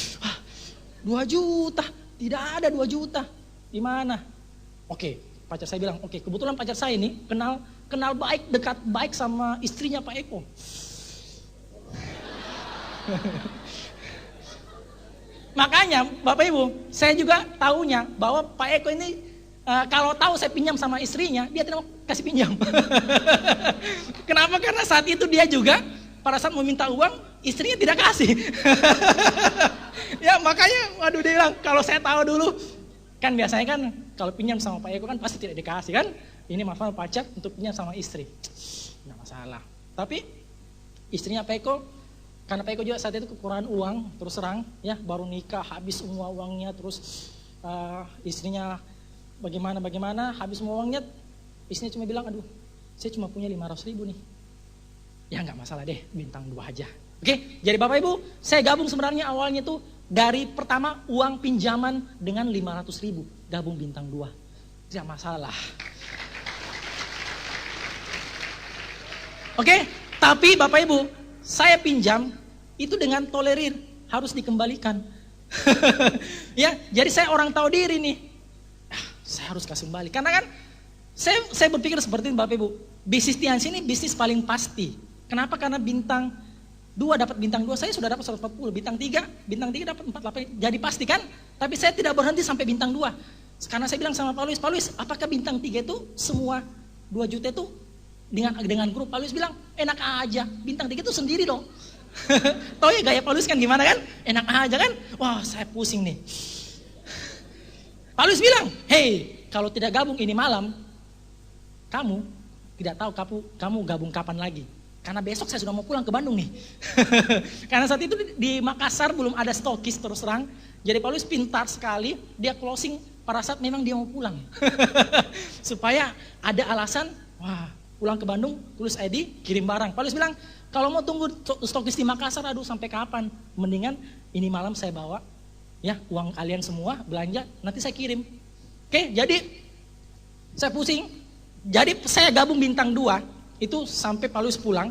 2 juta, tidak ada 2 juta. Di mana? Oke, pacar saya bilang, oke, kebetulan pacar saya ini kenal baik, dekat baik sama istrinya Pak Eko. Makanya Bapak Ibu, saya juga tahunya bahwa Pak Eko ini kalau tahu saya pinjam sama istrinya, dia tidak mau kasih pinjam. Kenapa? Karena saat itu dia juga pada saat meminta uang, istrinya tidak kasih. Ya makanya, waduh, dia bilang, kalau saya tahu dulu, kan biasanya kan kalau pinjam sama Pak Eko kan pasti tidak dikasih kan. Ini masalah pacar untuk pinjam sama istri, nggak masalah. Tapi istrinya Pak Eko, karena Pak Eko juga saat itu kekurangan uang, terus terang, ya baru nikah, habis semua uangnya, terus istrinya bagaimana, habis semua uangnya, istrinya cuma bilang, aduh, saya cuma punya 500 ribu nih. Ya nggak masalah deh, bintang 2 aja. Oke, jadi Bapak Ibu, saya gabung sebenarnya awalnya tuh dari pertama uang pinjaman dengan 500 ribu, gabung bintang 2. Tidak masalah. Oke, tapi Bapak Ibu, saya pinjam itu dengan tolerir, harus dikembalikan. Ya, jadi saya orang tahu diri nih. Saya harus kasih kembali. Karena kan saya berpikir seperti ini Bapak Ibu, bisnis tiansi ini bisnis paling pasti. Kenapa? Karena bintang 2 dapat bintang 2, saya sudah dapat 140, bintang 3 dapat 48, jadi pasti kan? Tapi saya tidak berhenti sampai bintang 2. Karena saya bilang sama Pak Luis, apakah bintang 3 itu semua 2 juta itu dengan grup? Pak Luis bilang, enak aja, bintang 3 itu sendiri dong. Tahu ya gaya Pak Luis kan gimana kan? Enak aja kan? Wah, saya pusing nih. Pak Luis bilang, kalau tidak gabung ini malam, kamu tidak tahu kamu gabung kapan lagi. Karena besok saya sudah mau pulang ke Bandung nih. Karena saat itu di Makassar belum ada stokis terus terang. Jadi Pak Luis pintar sekali, dia closing pada saat memang dia mau pulang. Supaya ada alasan, pulang ke Bandung, tulis ID, kirim barang. Pak Luis bilang, kalau mau tunggu stokis di Makassar, aduh sampai kapan? Mendingan ini malam saya bawa, ya uang kalian semua belanja, nanti saya kirim. Oke, jadi saya pusing. Jadi saya gabung bintang 2. Itu sampai Pak Luis pulang,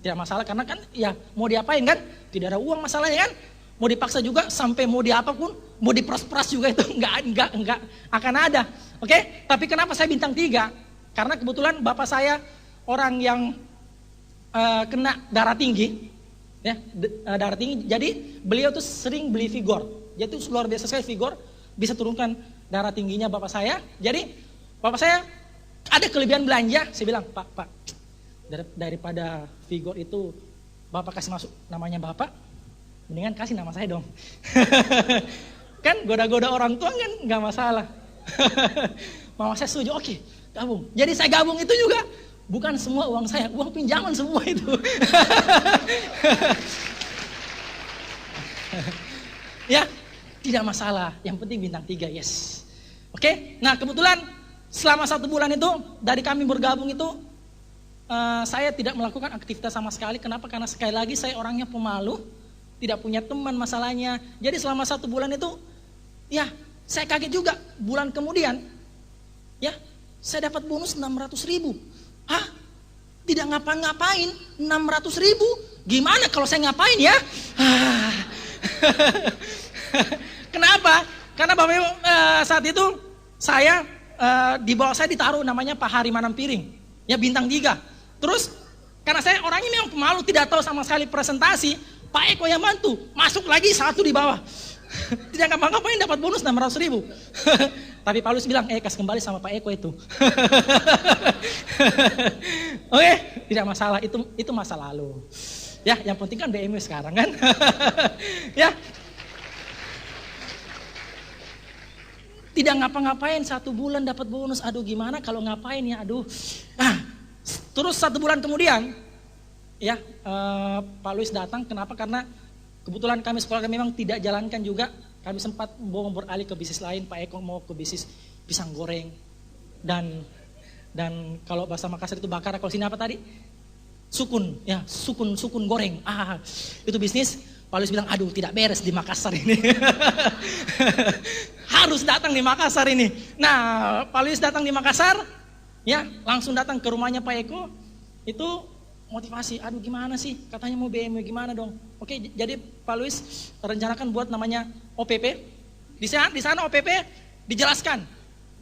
tidak masalah karena kan ya mau diapain kan, tidak ada uang masalahnya kan, mau dipaksa juga sampai mau diapapun, mau diperas-peras juga itu enggak akan ada. Oke, tapi kenapa saya bintang 3? Karena kebetulan bapak saya orang yang kena darah tinggi, ya darah tinggi, jadi beliau tuh sering beli Vigor, jadi itu luar biasa sekali Vigor, bisa turunkan darah tingginya bapak saya. Jadi bapak saya ada kelebihan belanja, saya bilang, Pak, daripada Vigor itu Bapak kasih masuk namanya Bapak, mendingan kasih nama saya dong. Kan goda-goda orang tua kan nggak masalah. Mama saya setuju, oke, gabung. Jadi saya gabung itu juga bukan semua uang saya, uang pinjaman semua itu. Ya, tidak masalah. Yang penting bintang 3, yes. Oke, nah kebetulan selama 1 bulan itu dari kami bergabung itu saya tidak melakukan aktivitas sama sekali. Kenapa? Karena sekali lagi saya orangnya pemalu, tidak punya teman masalahnya. Jadi selama 1 bulan itu, ya saya kaget juga. Bulan kemudian, ya saya dapat bonus 600.000. Hah? Tidak ngapa-ngapain 600.000? Gimana kalau saya ngapain ya? Kenapa? Karena Bapak Ibu saat itu saya di bawah saya ditaruh namanya Pak Hari Manam Piring, ya bintang 3. Terus karena saya orangnya memang pemalu, tidak tahu sama sekali presentasi, Pak Eko yang bantu, masuk lagi 1 di bawah. Tidak ngapa-ngapain dapat bonus 600.000. Tapi Paulus bilang, kasih kembali sama Pak Eko itu. Oke, tidak masalah, itu masa lalu. Ya, yang penting kan BMW sekarang kan. Ya. Tidak ngapa-ngapain 1 bulan dapat bonus. Aduh gimana kalau ngapain ya, aduh. Nah, terus 1 bulan kemudian, ya Pak Luis datang. Kenapa? Karena kebetulan kami sekolah memang tidak jalankan juga. Kami sempat mau beralih ke bisnis lain. Pak Eko mau ke bisnis pisang goreng. Dan kalau bahasa Makassar itu bakar. Kalau sini apa tadi? Sukun, ya sukun goreng. Itu bisnis. Pak Luis bilang, aduh tidak beres di Makassar ini. Harus datang di Makassar ini. Nah, Pak Luis datang di Makassar, ya langsung datang ke rumahnya Pak Eko. Itu motivasi, aduh gimana sih, katanya mau BMW, gimana dong. Oke, jadi Pak Luis rencanakan buat namanya OPP. Di sana OPP dijelaskan,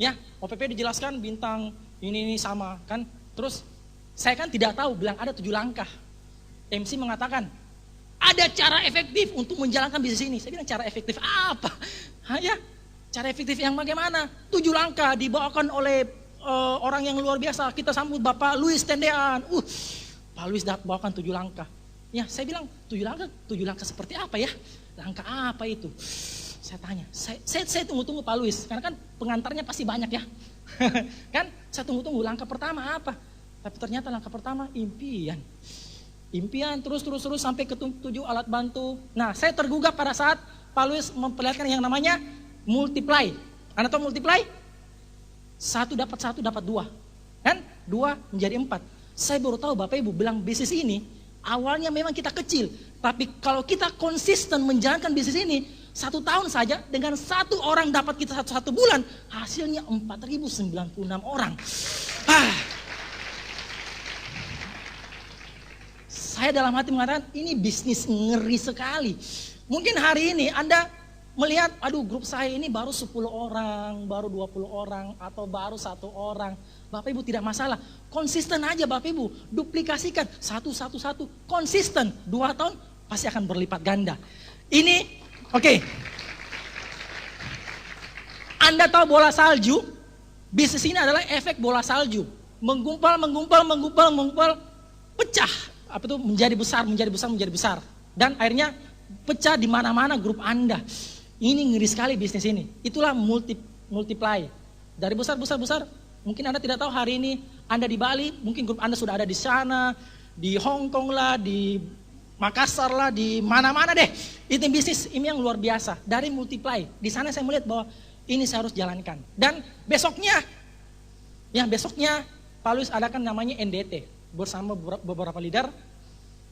ya OPP dijelaskan bintang ini sama kan. Terus saya kan tidak tahu, bilang ada 7 langkah. MC mengatakan, ada cara efektif untuk menjalankan bisnis ini. Saya bilang cara efektif apa? Ya, cara efektif yang bagaimana? 7 langkah dibawakan oleh orang yang luar biasa. Kita sambut Bapak Luis Tendean. Pak Luis bawakan 7 langkah. Ya, saya bilang 7 langkah seperti apa ya? Langkah apa itu? Saya tanya. Saya tunggu-tunggu Pak Luis. Karena kan pengantarnya pasti banyak ya. Kan saya tunggu-tunggu langkah pertama apa? Tapi ternyata langkah pertama impian. Impian terus sampai ke 7 alat bantu. Nah, saya tergugah pada saat Pak Luis memperlihatkan yang namanya multiply. Anda tahu multiply? 1 dapat 1 dapat 2. Kan? 2 menjadi 4. Saya baru tahu Bapak Ibu bilang bisnis ini awalnya memang kita kecil. Tapi kalau kita konsisten menjalankan bisnis ini 1 tahun saja dengan 1 orang dapat kita 1 bulan. Hasilnya 4.096 orang. Saya dalam hati mengatakan ini bisnis ngeri sekali. Mungkin hari ini Anda melihat, aduh grup saya ini baru 10 orang, baru 20 orang, atau baru 1 orang. Bapak Ibu tidak masalah, konsisten aja Bapak Ibu, duplikasikan satu, konsisten 2 tahun pasti akan berlipat ganda. Ini, oke. Anda tahu bola salju? Bisnis ini adalah efek bola salju, menggumpal, pecah. Apa itu menjadi besar, dan akhirnya pecah di mana-mana grup Anda. Ini ngeri sekali bisnis ini. Itulah multiply. Dari besar. Mungkin Anda tidak tahu hari ini Anda di Bali, mungkin grup Anda sudah ada di sana, di Hong Kong lah, di Makassar lah, di mana-mana deh. Itu bisnis ini yang luar biasa. Dari multiply. Di sana saya melihat bahwa ini saya harus jalankan. Dan besoknya Pak Luis adakan namanya NDT. Bersama beberapa leader,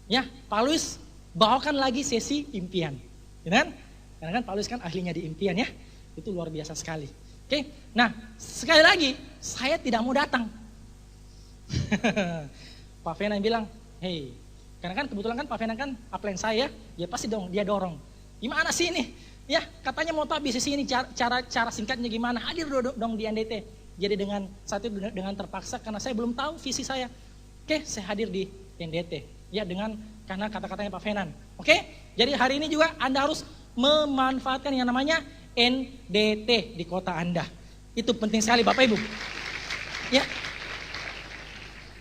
ya Pak Luis bawakan lagi sesi impian, kan? Karena kan Pak Luis kan ahlinya di impian ya, itu luar biasa sekali. Oke, nah sekali lagi saya tidak mau datang. Pak Fenan bilang, hey, karena kan kebetulan kan Pak Fenan kan upline saya, ya pasti dong dia dorong. Gimana sih ini? Ya katanya mau tahu bisnis ini cara singkatnya gimana? Hadir dong di NDT. Jadi dengan terpaksa karena saya belum tahu visi saya. Oke, saya hadir di NDT. Ya karena kata-katanya Pak Fenan. Oke, jadi hari ini juga Anda harus memanfaatkan yang namanya NDT di kota Anda. Itu penting sekali Bapak Ibu. Ya.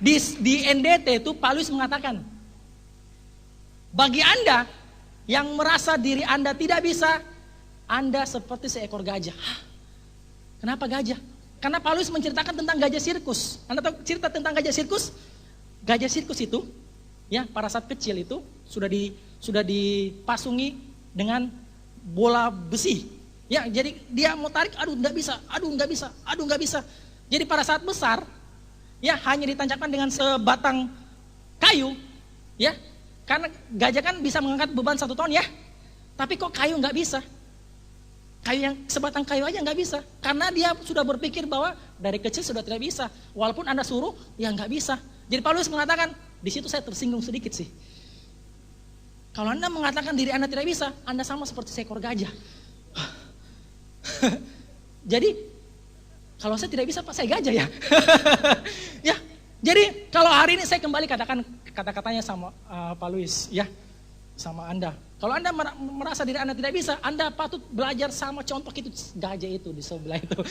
Di NDT itu Pak Luis mengatakan, Bagi Anda yang merasa diri Anda tidak bisa, Anda seperti seekor gajah. Hah, kenapa gajah? Karena Paulus menceritakan tentang gajah sirkus. Anda tahu cerita tentang gajah sirkus? Gajah sirkus itu, ya pada saat kecil itu sudah dipasungi dengan bola besi. Ya, jadi dia mau tarik, aduh nggak bisa, aduh nggak bisa, aduh nggak bisa. Jadi pada saat besar, ya hanya ditancapkan dengan sebatang kayu, ya. Karena gajah kan bisa mengangkat beban 1 ton ya. Tapi kok kayu nggak bisa? Kayu yang sebatang kayu aja nggak bisa. Karena dia sudah berpikir bahwa dari kecil sudah tidak bisa. Walaupun Anda suruh, ya nggak bisa. Jadi Paulus mengatakan, di situ saya tersinggung sedikit sih. Kalau Anda mengatakan diri Anda tidak bisa, Anda sama seperti seekor gajah. Jadi, kalau saya tidak bisa, Pak, saya gajah ya. Ya, jadi kalau hari ini saya kembali katakan kata-katanya sama Paulus, ya, sama Anda. Kalau Anda merasa diri Anda tidak bisa, Anda patut belajar sama contoh itu gajah itu di sebelah itu.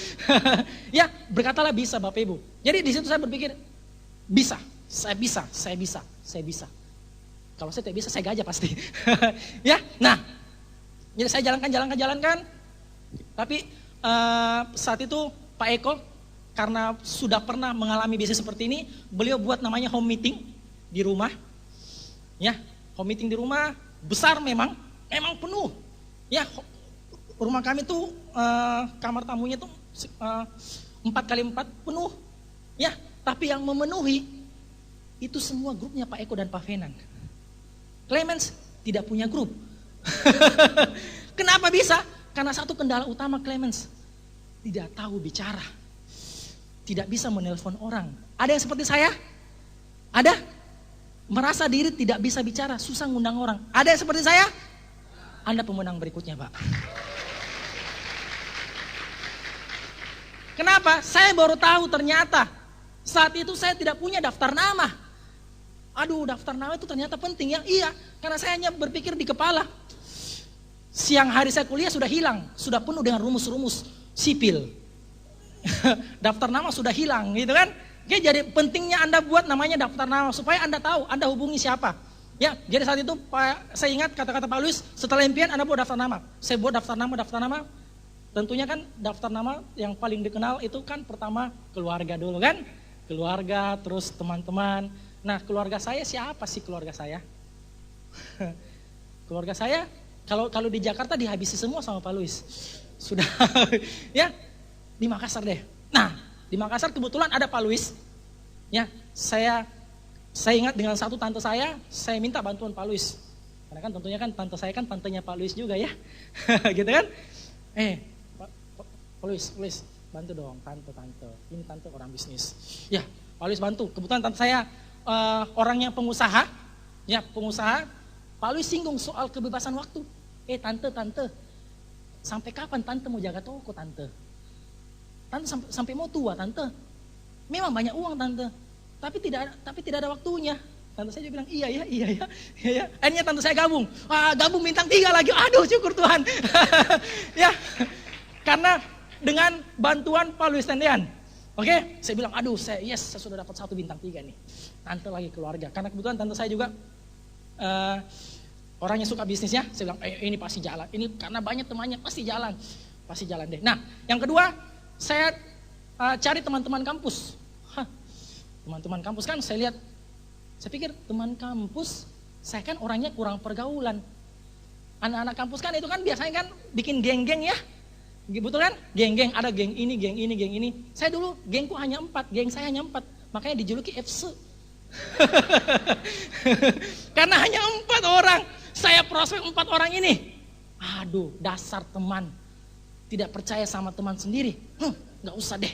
Ya, berkatalah bisa Bapak Ibu. Jadi di situ saya berpikir, bisa, saya bisa, saya bisa, saya bisa. Kalau saya tidak bisa, saya gajah pasti. Ya, nah, jadi saya jalankan. Tapi saat itu Pak Eko, karena sudah pernah mengalami bisnis seperti ini, beliau buat namanya home meeting di rumah. Ya, home meeting di rumah, besar memang penuh. Ya, rumah kami tuh kamar tamunya tuh 4x4 penuh. Ya, tapi yang memenuhi itu semua grupnya Pak Eko dan Pak Fenan. Clemens tidak punya grup. Kenapa bisa? Karena satu kendala utama Clemens, tidak tahu bicara. Tidak bisa menelpon orang. Ada yang seperti saya? Ada? Merasa diri tidak bisa bicara, susah ngundang orang. Ada yang seperti saya? Anda pemenang berikutnya, Pak. Kenapa? Saya baru tahu ternyata saat itu saya tidak punya daftar nama. Aduh, daftar nama itu ternyata penting ya. Iya, karena saya hanya berpikir di kepala. Siang hari saya kuliah sudah hilang, sudah penuh dengan rumus-rumus sipil. Daftar nama sudah hilang, gitu kan? Oke, jadi pentingnya Anda buat namanya daftar nama supaya Anda tahu Anda hubungi siapa. Ya, jadi saat itu saya ingat kata-kata Pak Luis, setelah impian Anda buat daftar nama. Saya buat daftar nama. Tentunya kan daftar nama yang paling dikenal itu kan pertama keluarga dulu kan? Keluarga, terus teman-teman. Nah, keluarga saya siapa sih keluarga saya? Keluarga saya kalau di Jakarta dihabisi semua sama Pak Luis. Sudah ya, di Makassar deh. Nah, di Makassar kebetulan ada Pak Luis. Ya, saya ingat dengan satu tante saya minta bantuan Pak Luis. Karena kan tentunya kan tante saya kan tantenya Pak Luis juga ya. Gitu kan? Pak Luis, bantu dong tante. Ini tante orang bisnis. Ya, Pak Luis bantu. Kebetulan tante saya orang yang pengusaha. Ya, pengusaha. Pak Luis singgung soal kebebasan waktu. Tante. Sampai kapan tante mau jaga toko tante? Tante sampai mau tua tante. Memang banyak uang tante, tapi tidak ada waktunya. Tante saya juga bilang iya ya. Akhirnya tante saya gabung bintang 3 lagi. Aduh syukur Tuhan. Ya, karena dengan bantuan Pak Luis Tendean. Oke, saya bilang aduh saya sudah dapat 1 bintang 3 nih. Tante lagi keluarga. Karena kebetulan tante saya juga orang yang suka bisnisnya. Saya bilang ini pasti jalan. Ini karena banyak temannya pasti jalan deh. Nah, yang kedua saya cari teman-teman kampus. Teman-teman kampus kan saya pikir teman kampus, saya kan orangnya kurang pergaulan. Anak-anak kampus kan itu kan biasanya kan bikin geng-geng ya. Betul kan? Geng-geng, ada geng ini. Saya dulu gengku hanya 4, geng saya hanya 4. Makanya dijuluki FC. Karena hanya 4 orang. Saya prospek 4 orang ini. Aduh, dasar teman. Tidak percaya sama teman sendiri. Gak usah deh.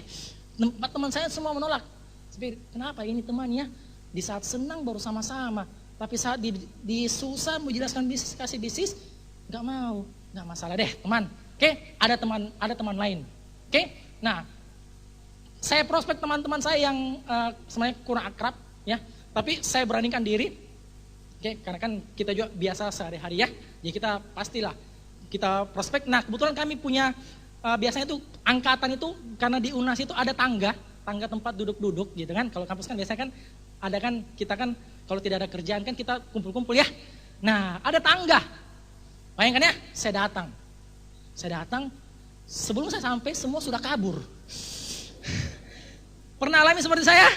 4 teman saya semua menolak. Kenapa ini temannya? Di saat senang baru sama-sama. Tapi saat di susah mau jelaskan bisnis, kasih bisnis, gak mau. Gak masalah deh teman. Oke, ada teman lain. Oke, nah saya prospek teman-teman saya yang sebenarnya kurang akrab ya. Tapi saya beranikan diri. Oke, karena kan kita juga biasa sehari-hari ya. Jadi kita pastilah kita prospek. Nah kebetulan kami punya biasanya itu angkatan itu karena di UNAS itu ada tangga tempat duduk-duduk gitu kan. Kalau kampus kan biasanya kan ada kan kita kan kalau tidak ada kerjaan kan kita kumpul-kumpul ya. Nah, ada tangga. Bayangkan ya, saya datang, sebelum saya sampai semua sudah kabur. Pernah alami seperti saya?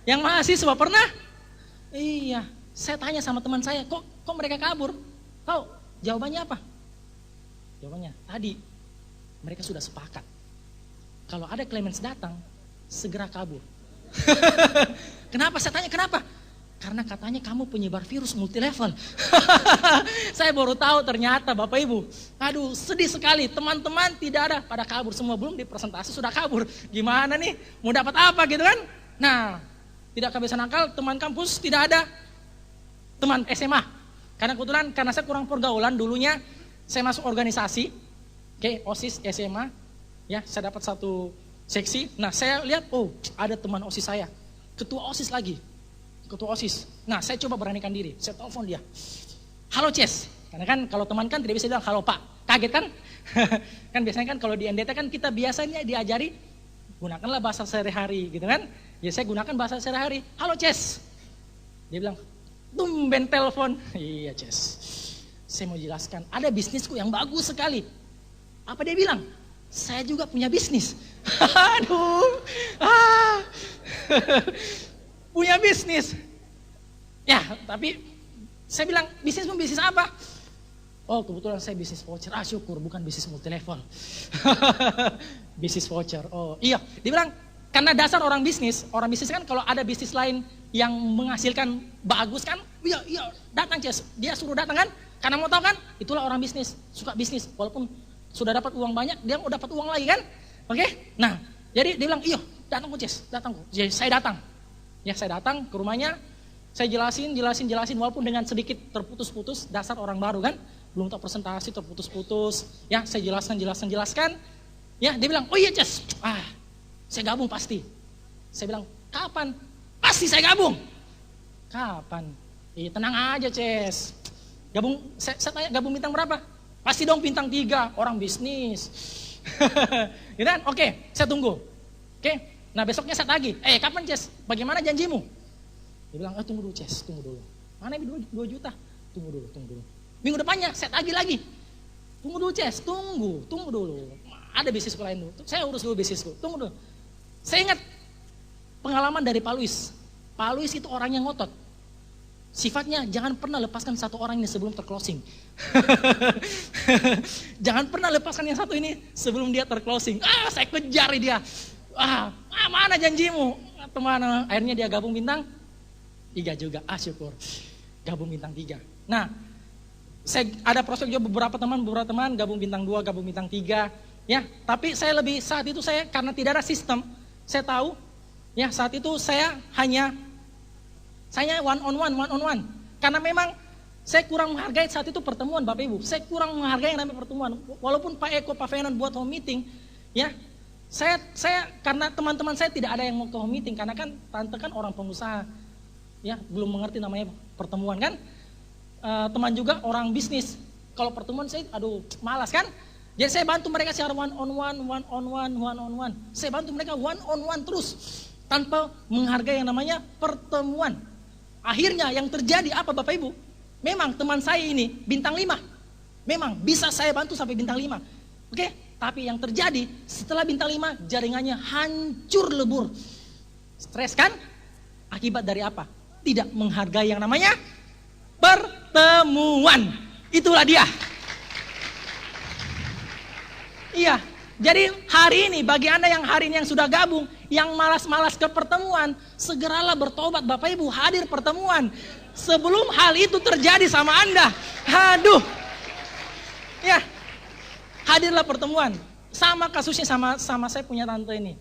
Yang mahasiswa pernah? Iya, saya tanya sama teman saya, kok mereka kabur? Tahu jawabannya apa? Jawabannya, tadi mereka sudah sepakat. Kalau ada Clemens datang, segera kabur. Kenapa? Saya tanya kenapa? Karena katanya kamu penyebar virus multilevel. Saya baru tahu ternyata Bapak Ibu. Aduh, sedih sekali. Teman-teman tidak ada, pada kabur semua, belum dipresentasi sudah kabur. Gimana nih? Mau dapat apa gitu kan? Nah, tidak kebiasaan akal, teman kampus tidak ada. Teman SMA. Karena kebetulan karena saya kurang pergaulan dulunya, saya masuk organisasi, OSIS SMA. Ya, saya dapat satu seksi. Nah, saya lihat, oh, ada teman OSIS saya. Ketua OSIS lagi. Ketua OSIS. Nah, saya coba beranikan diri. Saya telepon dia. Halo Ces. Karena kan kalau teman kan tidak bisa bilang halo Pak. Kaget kan? Kan biasanya kan kalau di NDT kan kita biasanya diajari gunakanlah bahasa sehari-hari gitu kan. Ya saya gunakan bahasa sehari-hari. Halo Ces. Dia bilang, tumben telepon. Iya Ces. Saya mau jelaskan, ada bisnisku yang bagus sekali. Apa dia bilang? Saya juga punya bisnis. Aduh. Punya bisnis. Ya, tapi saya bilang, bisnismu bisnis apa? Oh, kebetulan saya bisnis voucher. Syukur, bukan bisnis multilevel. Bisnis voucher. Oh, iya. Dia bilang, karena dasar orang bisnis kan kalau ada bisnis lain yang menghasilkan bagus kan, iya, datang Ces. Dia suruh datang kan? Karena mau tahu kan, itulah orang bisnis, suka bisnis. Walaupun sudah dapat uang banyak, dia mau dapat uang lagi kan? Oke? Nah, jadi dia bilang, iya, datang kok Ces, datang kok. Jadi saya datang. Ya, saya datang ke rumahnya, saya jelasin, walaupun dengan sedikit terputus-putus, dasar orang baru kan, belum tahu presentasi, terputus-putus, ya, saya jelaskan, ya, dia bilang, oh iya Ces, saya gabung pasti. Saya bilang, kapan? Pasti saya gabung. Kapan? Tenang aja Ces, gabung, saya tanya, gabung bintang berapa? Pasti dong bintang 3, orang bisnis. Gitu kan? Oke, saya tunggu. Oke. Nah besoknya saya tagih, kapan Ces? Bagaimana janjimu? Dia bilang, tunggu dulu Ces, tunggu dulu. Mana 2 juta? Tunggu dulu. Minggu depannya saya tagih lagi. Tunggu dulu Ces, tunggu dulu. Ada bisnisku lain dulu, saya urus dulu bisnisku, tunggu dulu. Saya ingat pengalaman dari Pak Luis. Pak Luis itu orang yang ngotot. Sifatnya jangan pernah lepaskan satu orang ini sebelum terclosing. Jangan pernah lepaskan yang satu ini sebelum dia terclosing. Saya kejar dia. Mana janjimu? Teman, akhirnya dia gabung bintang 3 juga. Syukur. Gabung bintang 3. Nah, saya ada prospek juga beberapa teman gabung bintang 2, gabung bintang 3. Ya, tapi saya lebih saat itu saya karena tidak ada sistem, saya tahu ya saat itu saya one on one. Karena memang saya kurang menghargai saat itu pertemuan Bapak Ibu. Saya kurang menghargai yang namanya pertemuan. Walaupun Pak Eko, Pak Fenon buat home meeting, ya. Saya karena teman-teman saya tidak ada yang mau ke home meeting karena kan tante kan orang pengusaha, ya belum mengerti namanya pertemuan kan. Teman juga orang bisnis. Kalau pertemuan saya, malas kan. Jadi saya bantu mereka secara one on one. Saya bantu mereka one on one terus tanpa menghargai yang namanya pertemuan. Akhirnya yang terjadi apa Bapak Ibu? Memang teman saya ini bintang 5. Memang bisa saya bantu sampai bintang 5. Oke? Tapi yang terjadi setelah bintang 5 jaringannya hancur lebur. Stres kan? Akibat dari apa? Tidak menghargai yang namanya pertemuan. Itulah dia. Iya, jadi hari ini bagi Anda yang hari ini yang sudah gabung, yang malas-malas ke pertemuan, segeralah bertobat Bapak Ibu, hadir pertemuan. Sebelum hal itu terjadi sama Anda. Ya. Hadirlah pertemuan. Sama kasusnya sama saya punya tante ini.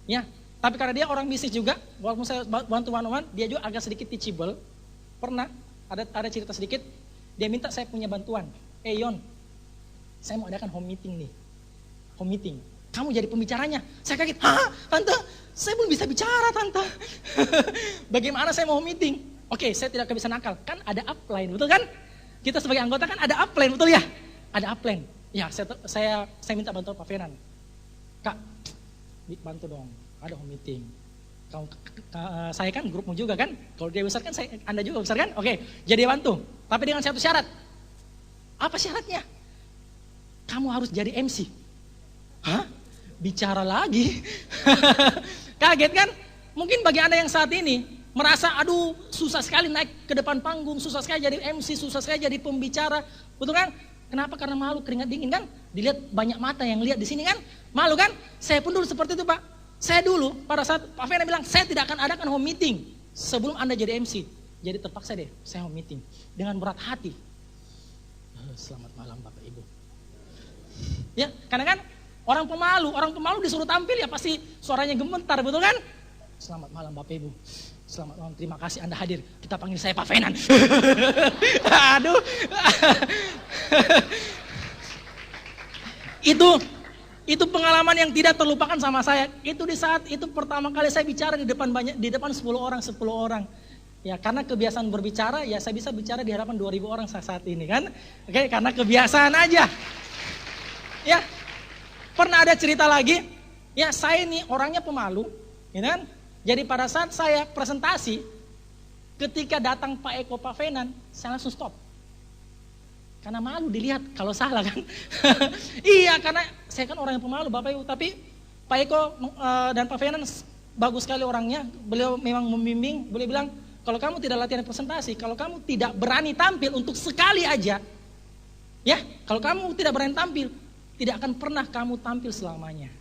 Ya, tapi karena dia orang bisnis juga, walaupun saya bantu one-on-one, dia juga agak sedikit teachable. Pernah ada cerita sedikit, dia minta saya punya bantuan. Yon, saya mau adakan home meeting nih. Home meeting. Kamu jadi pembicaranya. Saya kaget, tante, saya belum bisa bicara tante. Bagaimana saya mau home meeting? Oke, saya tidak bisa nakal. Kan ada upline, betul kan? Kita sebagai anggota kan ada upline, betul ya? Ada upline. Ya, saya minta bantuan Pak Fenan. Kak, bantu dong, ada home meeting. Saya kan grupmu juga kan, kalau dia besar kan Anda juga besar kan, oke, jadi bantu. Tapi dengan satu syarat. Apa syaratnya? Kamu harus jadi MC. Hah? Bicara lagi? Kaget kan? Mungkin bagi Anda yang saat ini merasa aduh susah sekali naik ke depan panggung, susah sekali jadi MC, susah sekali jadi pembicara, betul kan? Kenapa? Karena malu, keringat dingin kan? Dilihat banyak mata yang lihat di sini kan? Malu kan? Saya pun dulu seperti itu, Pak. Saya dulu pada saat Pak Fena bilang saya tidak akan adakan home meeting sebelum Anda jadi MC. Jadi terpaksa deh saya home meeting dengan berat hati. Selamat malam Bapak Ibu. Ya, karena kan orang pemalu disuruh tampil ya pasti suaranya gemetar, betul kan? Selamat malam Bapak Ibu. Selamat malam, terima kasih Anda hadir. Kita panggil saya Pak Fenan. Aduh. Itu pengalaman yang tidak terlupakan sama saya. Itu di saat itu pertama kali saya bicara di depan 10 orang. Ya, karena kebiasaan berbicara, ya saya bisa bicara di hadapan 2.000 orang saat ini kan. Oke, karena kebiasaan aja. Ya. Pernah ada cerita lagi, ya saya ini orangnya pemalu, ya kan? Jadi pada saat saya presentasi, ketika datang Pak Eko, Pak Fenan, saya langsung stop. Karena malu dilihat kalau salah kan. Iya, karena saya kan orang yang pemalu Bapak Ibu. Tapi Pak Eko dan Pak Fenan bagus sekali orangnya. Beliau memang membimbing, beliau bilang, kalau kamu tidak latihan presentasi, kalau kamu tidak berani tampil untuk sekali aja, ya, kalau kamu tidak berani tampil, tidak akan pernah kamu tampil selamanya.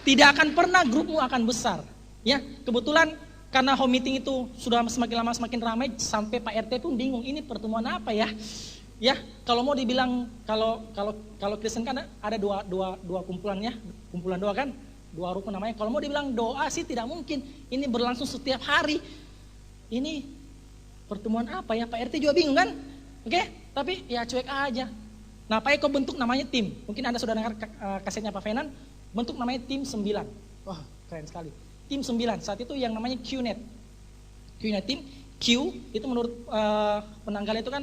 Tidak akan pernah grupmu akan besar. Ya, kebetulan karena home meeting itu sudah semakin lama semakin ramai sampai Pak RT pun bingung ini pertemuan apa ya? Ya, kalau mau dibilang kalau Kristen kan ada dua kumpulan ya, kumpulan doa kan, 2 rukun namanya. Kalau mau dibilang doa sih tidak mungkin. Ini berlangsung setiap hari. Ini pertemuan apa ya? Pak RT juga bingung kan? Oke, tapi ya cuek aja. Nah, Pak Eko bentuk namanya tim. Mungkin Anda sudah dengar kasetnya Pak Fenan, bentuk namanya tim 9. Wah, keren sekali. Tim 9, saat itu yang namanya QNet. QNet tim, Q itu menurut penanggal itu kan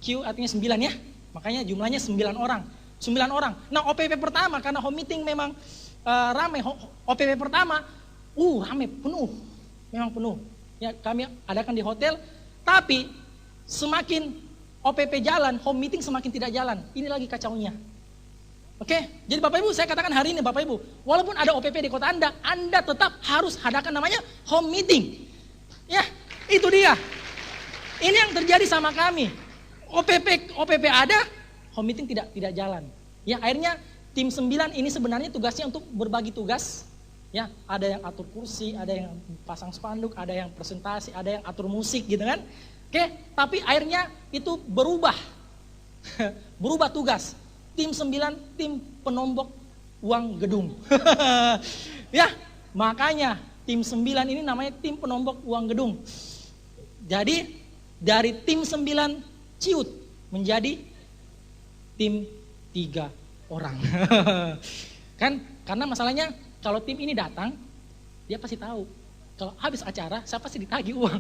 Q artinya 9 ya. Makanya jumlahnya 9 orang. 9 orang. Nah, OPP pertama karena home meeting memang ramai. OPP pertama, ramai, penuh. Memang penuh. Ya, kami adakan di hotel, tapi semakin OPP jalan, home meeting semakin tidak jalan. Ini lagi kacaunya. Oke, jadi Bapak Ibu, saya katakan hari ini Bapak Ibu, walaupun ada OPP di kota Anda tetap harus adakan namanya home meeting. Ya, itu dia. Ini yang terjadi sama kami. OPP ada, home meeting tidak jalan. Ya, akhirnya tim 9 ini sebenarnya tugasnya untuk berbagi tugas. Ya, ada yang atur kursi, ada yang pasang spanduk, ada yang presentasi, ada yang atur musik gitu kan. Oke, tapi akhirnya itu berubah. Berubah tugas. Tim 9, tim penombok uang gedung. Ya, makanya tim 9 ini namanya tim penombok uang gedung. Jadi dari tim 9 ciut menjadi tim 3 orang. Kan karena masalahnya kalau tim ini datang, dia pasti tahu. Kalau habis acara, saya pasti ditagih uang.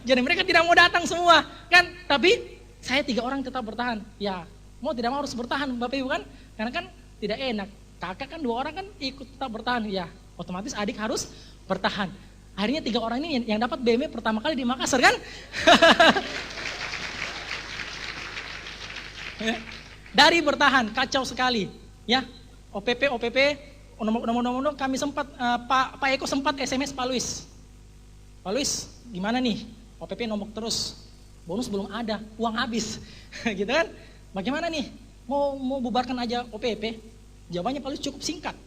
Jadi mereka tidak mau datang semua, kan? Tapi saya 3 orang tetap bertahan. Ya, mau tidak mau harus bertahan Bapak Ibu kan, karena kan tidak enak. Kakak kan 2 orang kan ikut tetap bertahan, ya otomatis adik harus bertahan. Akhirnya 3 orang ini yang dapat BMW pertama kali di Makassar kan. Dari bertahan kacau sekali, ya OPP nomor kami sempat Pak Eko sempat SMS Pak Luis. Pak Luis gimana nih? OPP nombok terus, bonus belum ada, uang habis, gitu kan? Bagaimana nih? Mau bubarkan aja OPP? Jawabannya Pak Luis cukup singkat.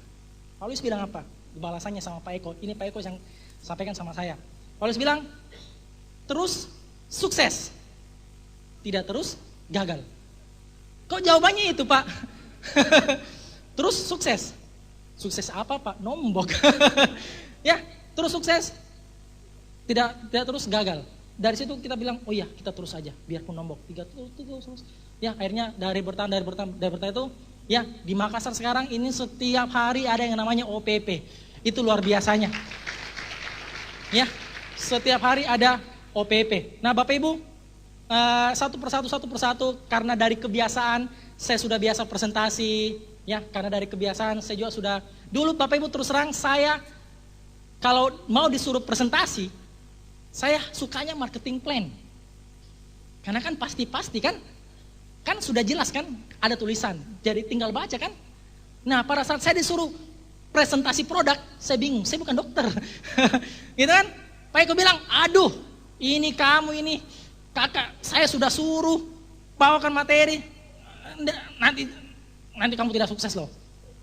Pak Luis bilang apa? Balasannya sama Pak Eko. Ini Pak Eko yang sampaikan sama saya. Pak Luis bilang, terus sukses, tidak terus gagal. Kok jawabannya itu Pak? Terus sukses. Sukses apa Pak? Nombok. Ya, terus sukses, tidak terus gagal. Dari situ kita bilang, oh iya kita terus aja, biarpun nombok. 3 terus. Ya akhirnya dari bertahan itu, ya di Makassar sekarang ini setiap hari ada yang namanya OPP. Itu luar biasanya. Ya, setiap hari ada OPP. Nah Bapak Ibu, satu persatu karena dari kebiasaan saya sudah biasa presentasi, Ya, karena dari kebiasaan saya juga sudah, dulu Bapak Ibu terus terang saya kalau mau disuruh presentasi, saya sukanya marketing plan. Karena kan pasti-pasti kan sudah jelas kan, ada tulisan, jadi tinggal baca kan. Nah pada saat saya disuruh presentasi produk, saya bingung, saya bukan dokter. Gitu kan, Pak Eko bilang, aduh ini kamu ini, kakak saya sudah suruh bawakan materi, nanti kamu tidak sukses loh,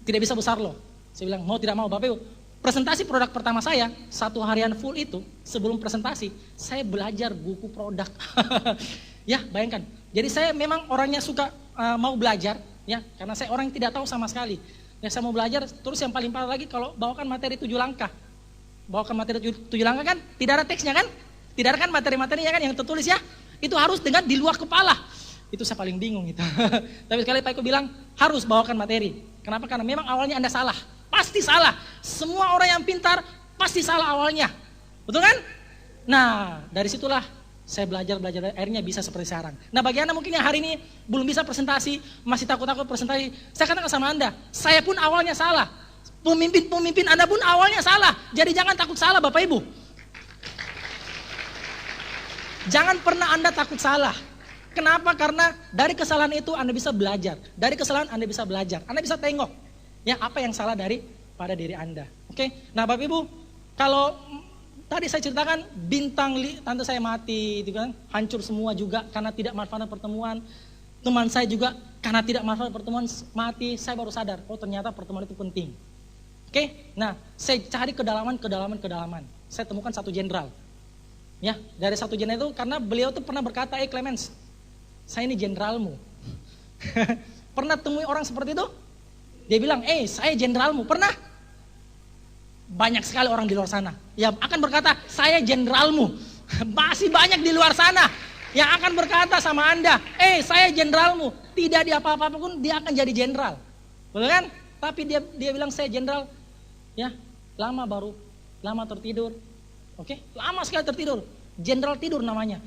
tidak bisa besar loh. Saya bilang, mau tidak mau Bapak Ibu, presentasi produk pertama saya, 1 harian full itu, sebelum presentasi, saya belajar buku produk. Ya bayangkan, jadi saya memang orangnya suka mau belajar, ya karena saya orang yang tidak tahu sama sekali. Ya saya mau belajar, terus yang paling parah lagi kalau bawakan materi 7 langkah. Bawakan materi 7 langkah kan, tidak ada teksnya kan? Tidak ada kan materi-materinya kan yang tertulis ya? Itu harus dengan di luar kepala. Itu saya paling bingung itu. Tapi sekali Pak Eko bilang, harus bawakan materi. Kenapa? Karena memang awalnya Anda salah. Pasti salah. Semua orang yang pintar pasti salah awalnya. Betul kan? Nah, dari situlah saya belajar, akhirnya bisa seperti sekarang. Nah bagi Anda mungkin yang hari ini belum bisa presentasi, masih takut-takut presentasi, saya katakan sama Anda, saya pun awalnya salah. Pemimpin Anda pun awalnya salah. Jadi jangan takut salah Bapak Ibu. Jangan pernah Anda takut salah. Kenapa? Karena dari kesalahan itu Anda bisa belajar. Dari kesalahan Anda bisa belajar. Anda bisa tengok ya apa yang salah pada diri Anda. Oke? Nah Bapak Ibu, kalau tadi saya ceritakan bintang tante saya mati, itu kan hancur semua juga karena tidak manfaat pertemuan. Teman saya juga karena tidak manfaat pertemuan mati. Saya baru sadar, oh ternyata pertemuan itu penting. Oke, nah saya cari kedalaman. Saya temukan satu jenderal. Ya, dari satu jenderal itu karena beliau tuh pernah berkata, Clemens, saya ini jenderalmu. Pernah temui orang seperti itu? Dia bilang, saya jenderalmu. Pernah? Banyak sekali orang di luar sana yang akan berkata, saya jenderalmu. Masih banyak di luar sana yang akan berkata sama Anda, saya jenderalmu. Tidak di apa-apa pun dia akan jadi jenderal. Betul kan? Tapi dia bilang saya jenderal. Ya, lama tertidur. Oke, lama sekali tertidur. Jenderal tidur namanya.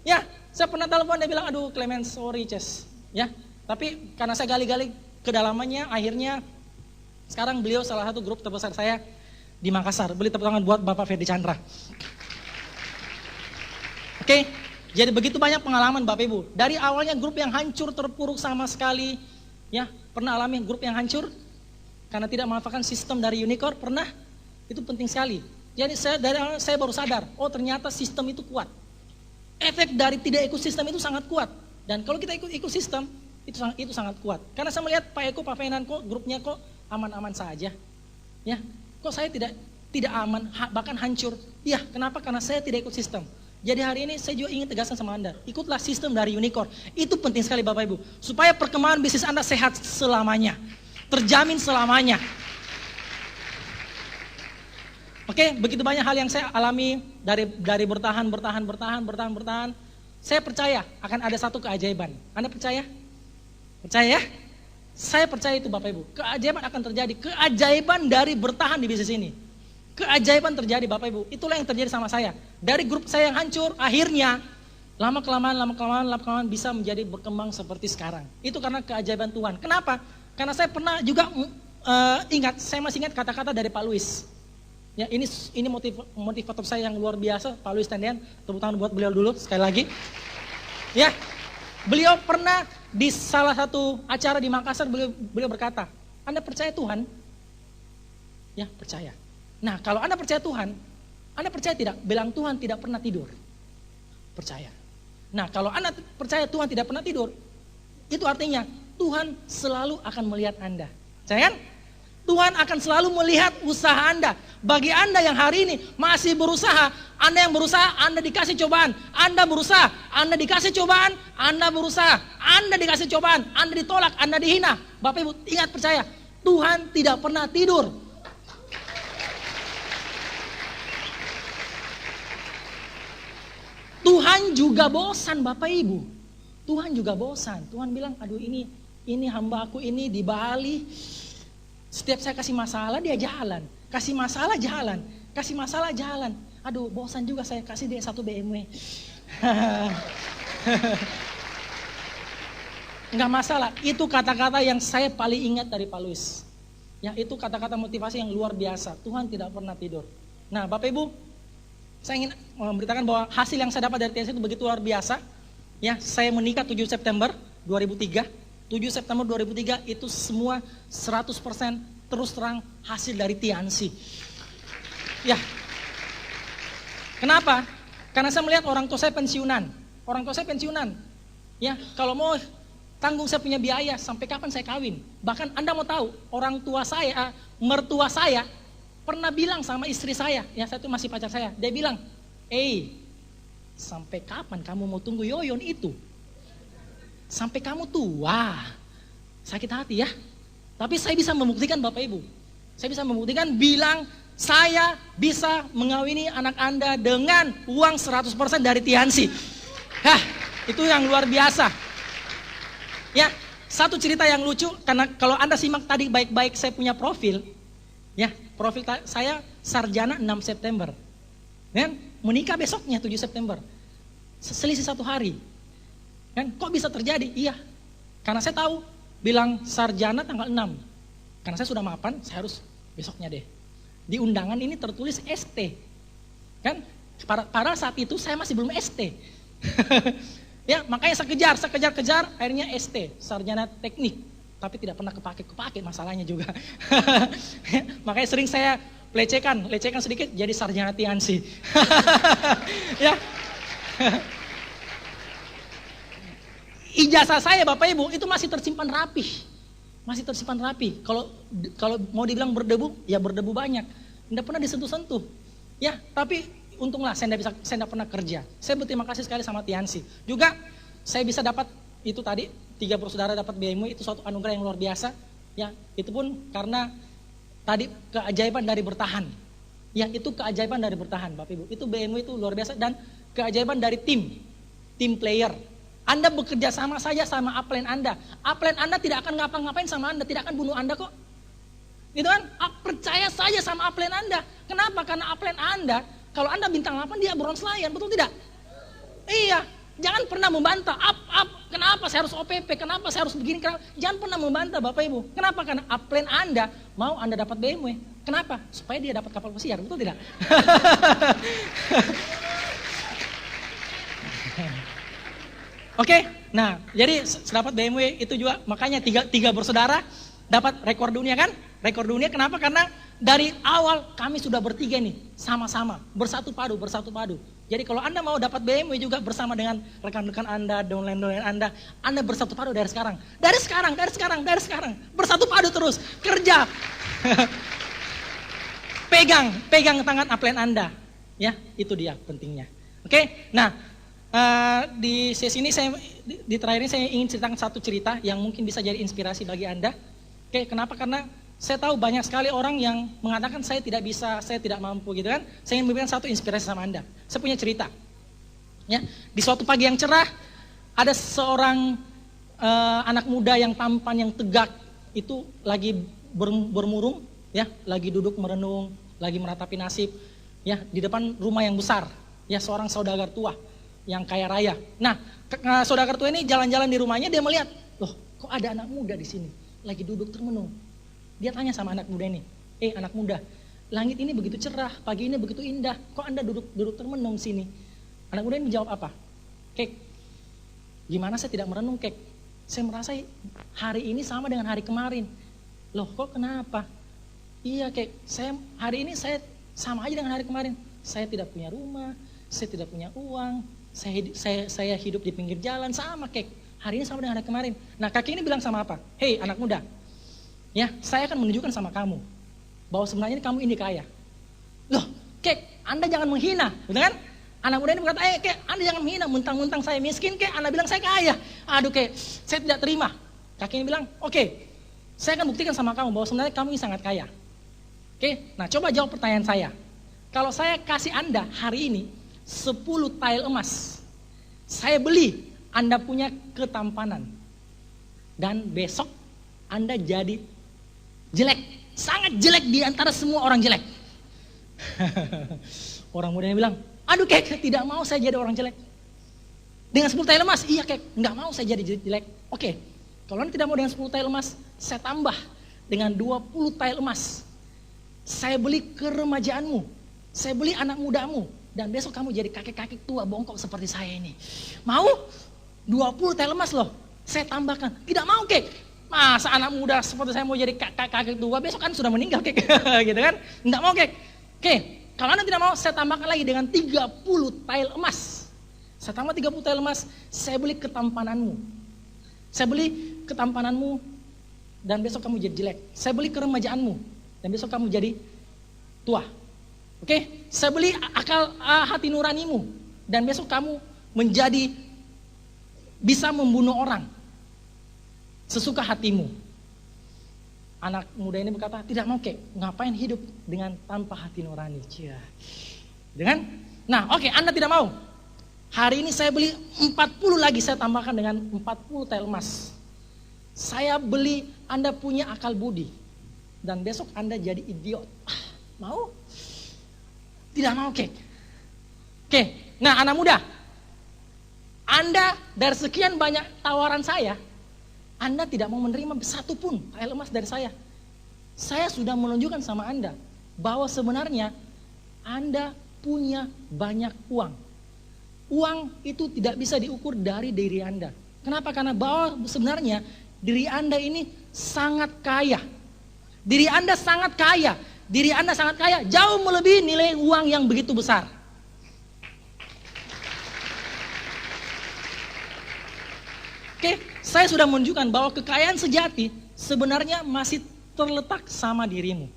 Ya, saya pernah telepon dia bilang, aduh Clemens, sorry Ces. Ya, tapi karena saya gali-gali kedalamannya, akhirnya sekarang beliau salah satu grup terbesar saya di Makassar. Beli tepuk tangan buat Bapak Ferdi Chandra. Oke, jadi begitu banyak pengalaman Bapak Ibu. Dari awalnya grup yang hancur, terpuruk sama sekali. Ya, pernah alami grup yang hancur karena tidak memanfaatkan sistem dari Unicorn, pernah? Itu penting sekali. Jadi dari awal saya baru sadar, oh ternyata sistem itu kuat. Efek dari tidak ikut sistem itu sangat kuat. Dan kalau kita ikut sistem, itu sangat kuat. Karena saya melihat Pak Eko, Pak Fenan kok grupnya kok aman-aman saja. Ya, kok saya tidak aman, bahkan hancur. Ya, kenapa? Karena saya tidak ikut sistem. Jadi hari ini saya juga ingin tegaskan sama Anda, ikutlah sistem dari Unicorn. Itu penting sekali Bapak Ibu, supaya perkembangan bisnis Anda sehat selamanya, terjamin selamanya. Oke, begitu banyak hal yang saya alami dari bertahan. Saya percaya akan ada satu keajaiban. Anda percaya? Percaya ya? Saya percaya itu Bapak Ibu, keajaiban akan terjadi, keajaiban dari bertahan di bisnis ini. Keajaiban terjadi Bapak Ibu, itulah yang terjadi sama saya. Dari grup saya yang hancur, akhirnya lama-kelamaan bisa menjadi berkembang seperti sekarang. Itu karena keajaiban Tuhan. Kenapa? Karena saya pernah juga saya masih ingat kata-kata dari Pak Luis. Ya, ini motivator saya yang luar biasa, Pak Luis Tendean. Tepuk tangan buat beliau dulu sekali lagi. Ya, beliau pernah di salah satu acara di Makassar beliau berkata, Anda percaya Tuhan? Ya, percaya. Nah, kalau Anda percaya Tuhan, Anda percaya tidak? Bilang Tuhan tidak pernah tidur. Percaya. Nah, kalau Anda percaya Tuhan tidak pernah tidur, itu artinya Tuhan selalu akan melihat Anda. Percaya kan? Tuhan akan selalu melihat usaha Anda. Bagi Anda yang hari ini masih berusaha, Anda yang berusaha, Anda dikasih cobaan. Anda berusaha, Anda dikasih cobaan, Anda berusaha, Anda dikasih cobaan, Anda ditolak, Anda dihina. Bapak Ibu, ingat percaya, Tuhan tidak pernah tidur. Tuhan juga bosan Bapak Ibu. Tuhan juga bosan. Tuhan bilang, aduh ini hamba aku ini di Bali. Setiap saya kasih masalah dia jalan. Kasih masalah jalan. Aduh bosan juga saya kasih dia satu BMW. Enggak masalah. Itu kata-kata yang saya paling ingat dari Pak Luis. Ya, itu kata-kata motivasi yang luar biasa. Tuhan tidak pernah tidur. Nah, Bapak Ibu, saya ingin memberitakan bahwa hasil yang saya dapat dari TNC itu begitu luar biasa. Ya, saya menikah 7 September 2003. 7 September 2003 itu semua 100% terus terang hasil dari Tiansi. Ya. Kenapa? Karena saya melihat orang tua saya pensiunan. Orang tua saya pensiunan. Ya, kalau mau tanggung saya punya biaya, sampai kapan saya kawin? Bahkan Anda mau tahu, orang tua saya, mertua saya pernah bilang sama istri saya, ya saya itu masih pacar saya, dia bilang, sampai kapan kamu mau tunggu yoyon itu? Sampai kamu tua. Sakit hati ya. Tapi saya bisa membuktikan Bapak Ibu. Saya bisa membuktikan bilang, saya bisa mengawini anak Anda dengan uang 100% dari Tiansi. Itu yang luar biasa. Ya, satu cerita yang lucu, karena kalau Anda simak tadi baik-baik saya punya profil, ya, profil saya sarjana 6 September. Kan? Menikah besoknya 7 September. Selisih 1 hari. Kan? Kok bisa terjadi? Iya. Karena saya tahu bilang sarjana tanggal 6. Karena saya sudah mapan, saya harus besoknya deh. Di undangan ini tertulis ST. Kan? Pada saat itu saya masih belum ST. Ya, makanya saya kejar, akhirnya ST, sarjana teknik. Tapi tidak pernah kepake masalahnya juga. Makanya sering saya lecehkan sedikit jadi sarjana Tiansi. Ya. Ijazah saya Bapak Ibu itu masih tersimpan rapi. Kalau mau dibilang berdebu, ya berdebu banyak. Tidak pernah disentuh-sentuh. Ya, tapi untunglah saya tidak pernah kerja. Saya berterima kasih sekali sama Tiansi. Juga saya bisa dapat itu tadi 3 bersaudara dapat BMW, itu suatu anugerah yang luar biasa. Ya, itu pun karena tadi keajaiban dari bertahan. Ya, itu keajaiban dari bertahan, Bapak Ibu. Itu BMW itu luar biasa dan keajaiban dari tim player. Anda bekerja sama saja sama upline Anda. Upline Anda tidak akan ngapa-ngapain sama Anda, tidak akan bunuh Anda kok. Gitu kan? Percaya saja sama upline Anda. Kenapa? Karena upline Anda, kalau Anda bintang 8 dia bronze lion, betul tidak? Iya. Jangan pernah membantah, kenapa saya harus OPP, kenapa saya harus begini, kenapa? Jangan pernah membantah Bapak Ibu. Kenapa? Karena upline Anda mau Anda dapat BMW. Kenapa? Supaya dia dapat kapal pesiar, betul tidak? Oke, nah jadi dapat BMW itu juga, makanya tiga bersaudara dapat rekor dunia kan? Rekor dunia kenapa? Karena dari awal kami sudah bertiga nih, sama-sama, bersatu padu. Jadi kalau Anda mau dapat BMW juga bersama dengan rekan-rekan Anda, downline Anda bersatu padu dari sekarang. Dari sekarang. Bersatu padu terus, kerja. Pegang tangan upline Anda. Ya, itu dia pentingnya. Oke, nah di sesi ini di terakhir ini saya ingin ceritakan satu cerita yang mungkin bisa jadi inspirasi bagi Anda. Oke, kenapa? Karena saya tahu banyak sekali orang yang mengatakan saya tidak bisa, saya tidak mampu gitu kan. Saya ingin memberikan satu inspirasi sama Anda. Saya punya cerita. Ya, di suatu pagi yang cerah, ada seorang anak muda yang tampan, yang tegak, itu lagi bermurung, ya, lagi duduk merenung, lagi meratapi nasib, ya, di depan rumah yang besar, ya, seorang saudagar tua yang kaya raya. Nah, saudagar tua ini jalan-jalan di rumahnya, dia melihat, loh, kok ada anak muda di sini, lagi duduk termenung. Dia tanya sama anak muda ini, anak muda, langit ini begitu cerah, pagi ini begitu indah, kok Anda duduk termenung sini? Anak muda ini menjawab apa? Kek, gimana saya tidak merenung, Kek? Saya merasa hari ini sama dengan hari kemarin. Loh, kok kenapa? Iya, Kek, hari ini saya sama aja dengan hari kemarin. Saya tidak punya rumah, saya tidak punya uang, saya hidup di pinggir jalan, sama, Kek. Hari ini sama dengan hari kemarin. Nah, kakek ini bilang sama apa? Hei, anak muda, ya, saya akan menunjukkan sama kamu bahwa sebenarnya kamu ini kaya. Loh, Kek, Anda jangan menghina, betul kan? Anak muda ini berkata, Kek, Anda jangan menghina, mentang-mentang saya miskin, Kek, Anda bilang saya kaya. Aduh, Kek, saya tidak terima. Kakek ini bilang, oke, saya akan buktikan sama kamu bahwa sebenarnya kamu ini sangat kaya. Oke, nah coba jawab pertanyaan saya. Kalau saya kasih Anda hari ini 10 tile emas, saya beli, Anda punya ketampanan. Dan besok Anda jadi jelek, sangat jelek di antara semua orang jelek. Orang mudanya bilang, aduh, Kek, tidak mau saya jadi orang jelek. Dengan 10 tile emas, iya, Kek, nggak mau saya jadi jelek. Oke, Kalau Anda tidak mau dengan 10 tael emas, saya tambah dengan 20 tael emas. Saya beli keremajaanmu, saya beli anak mudamu, dan besok kamu jadi kakek-kakek tua bongkok seperti saya ini. Mau? 20 tael emas loh, saya tambahkan. Tidak mau kek? Masa anak muda seperti saya mau jadi kakek tua, besok kan sudah meninggal kek. Gitu kan? Tidak mau kek? Oke, kalau Anda tidak mau, saya tambahkan lagi dengan 30 tael emas. Saya tambah 30 tael emas, saya beli ketampananmu. Saya beli ketampananmu, dan besok kamu jadi jelek. Saya beli keremajaanmu, dan besok kamu jadi tua. Oke, saya beli akal hati nuranimu, dan besok kamu menjadi bisa membunuh orang sesuka hatimu. Anak muda ini berkata, tidak mau kek, ngapain hidup dengan tanpa hati nurani. Cia. Dengan, nah oke, Anda tidak mau. Hari ini saya beli 40 lagi, saya tambahkan dengan 40 tael emas. Saya beli Anda punya akal budi, dan besok Anda jadi idiot. Mau? Tidak mau kek. Oke, nah anak muda, Anda dari sekian banyak tawaran saya, Anda tidak mau menerima satu pun tael emas dari saya. Saya sudah menunjukkan sama Anda bahwa sebenarnya Anda punya banyak uang. Uang itu tidak bisa diukur dari diri Anda. Kenapa? Karena bahwa sebenarnya diri Anda ini sangat kaya. Diri Anda sangat kaya. Diri Anda sangat kaya, jauh melebihi nilai uang yang begitu besar. Oke, saya sudah menunjukkan bahwa kekayaan sejati sebenarnya masih terletak sama dirimu.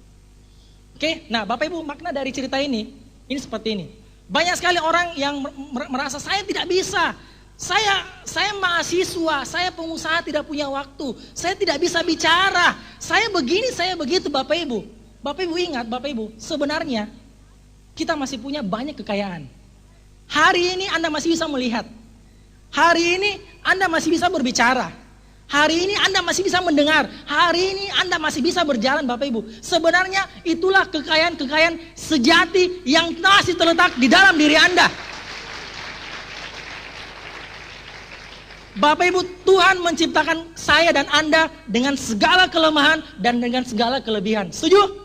Oke, nah Bapak Ibu, makna dari cerita ini seperti ini. Banyak sekali orang yang merasa saya tidak bisa. Saya mahasiswa, saya pengusaha tidak punya waktu. Saya tidak bisa bicara. Saya begini, saya begitu Bapak Ibu. Bapak Ibu ingat, Bapak Ibu, sebenarnya kita masih punya banyak kekayaan. Hari ini Anda masih bisa melihat. Hari ini Anda masih bisa berbicara. Hari ini Anda masih bisa mendengar. Hari ini Anda masih bisa berjalan Bapak Ibu. Sebenarnya itulah kekayaan-kekayaan sejati yang masih terletak di dalam diri Anda. Bapak Ibu, Tuhan menciptakan saya dan Anda dengan segala kelemahan dan dengan segala kelebihan. Setuju?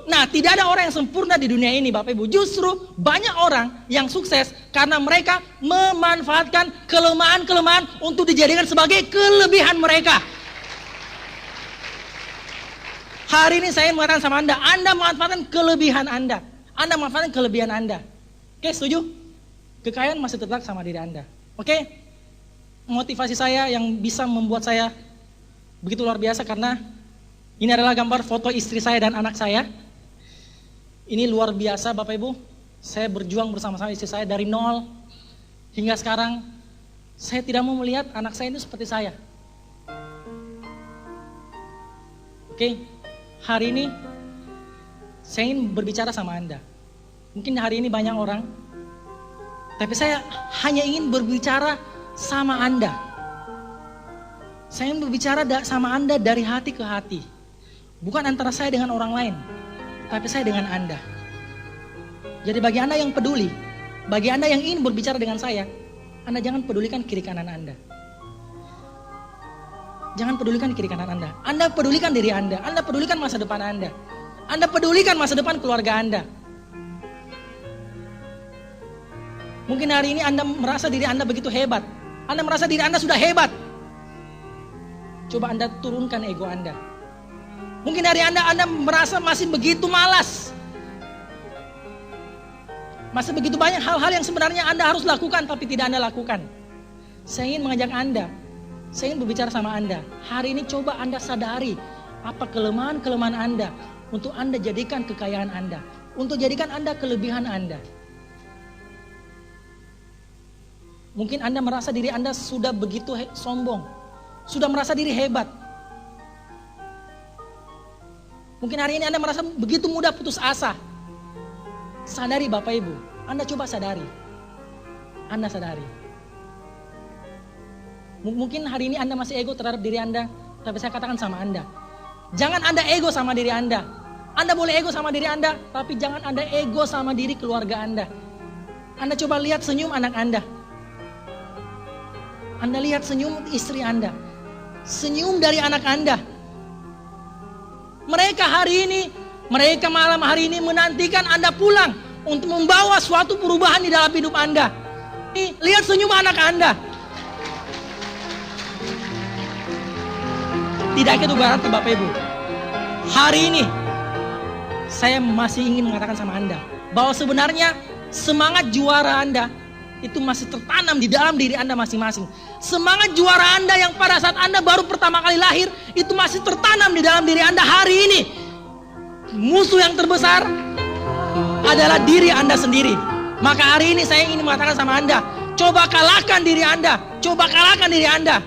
Nah, tidak ada orang yang sempurna di dunia ini Bapak Ibu. Justru banyak orang yang sukses karena mereka memanfaatkan kelemahan-kelemahan untuk dijadikan sebagai kelebihan mereka. Hari ini saya mengatakan sama Anda memanfaatkan kelebihan Anda. Anda memanfaatkan kelebihan Anda. Oke, setuju? Kekayaan masih terletak sama diri Anda. Oke? Motivasi saya yang bisa membuat saya begitu luar biasa karena ini adalah gambar foto istri saya dan anak saya. Ini luar biasa Bapak Ibu. Saya berjuang bersama-sama istri saya dari nol hingga sekarang. Saya tidak mau melihat anak saya itu seperti saya. Oke, hari ini saya ingin berbicara sama Anda. Mungkin hari ini banyak orang, tapi saya hanya ingin berbicara sama Anda. Saya ingin berbicara sama Anda dari hati ke hati. Bukan antara saya dengan orang lain, tapi saya dengan Anda. Jadi bagi Anda yang peduli, bagi Anda yang ingin berbicara dengan saya, Anda jangan pedulikan kiri kanan Anda. Jangan pedulikan kiri kanan Anda. Anda pedulikan diri Anda pedulikan masa depan Anda. Anda pedulikan masa depan keluarga Anda. Mungkin hari ini Anda merasa diri Anda begitu hebat. Anda merasa diri Anda sudah hebat. Coba Anda turunkan ego Anda. Mungkin dari Anda merasa masih begitu malas. Masih begitu banyak hal-hal yang sebenarnya Anda harus lakukan tapi tidak Anda lakukan. Saya ingin mengajak Anda, saya ingin berbicara sama Anda. Hari ini coba Anda sadari apa kelemahan-kelemahan Anda untuk Anda jadikan kekayaan Anda, untuk jadikan Anda kelebihan Anda. Mungkin Anda merasa diri Anda sudah begitu sombong, sudah merasa diri hebat. Mungkin hari ini Anda merasa begitu mudah putus asa. Sadari Bapak Ibu, Anda coba sadari. Anda sadari. Mungkin hari ini Anda masih ego terhadap diri Anda, tapi saya katakan sama Anda, jangan Anda ego sama diri Anda. Anda boleh ego sama diri Anda, tapi jangan Anda ego sama diri keluarga Anda. Anda coba lihat senyum anak Anda. Anda lihat senyum istri Anda. senyum dari anak Anda. Mereka malam hari ini menantikan Anda pulang untuk membawa suatu perubahan di dalam hidup Anda. Nih, lihat senyum anak Anda. Tidak itu berarti Bapak Ibu, hari ini saya masih ingin mengatakan sama Anda bahwa sebenarnya semangat juara Anda itu masih tertanam di dalam diri Anda masing-masing. Semangat juara Anda yang pada saat Anda baru pertama kali lahir itu masih tertanam di dalam diri Anda hari ini. Musuh yang terbesar adalah diri Anda sendiri. Maka hari ini saya ingin mengatakan sama Anda, coba kalahkan diri Anda, coba kalahkan diri Anda,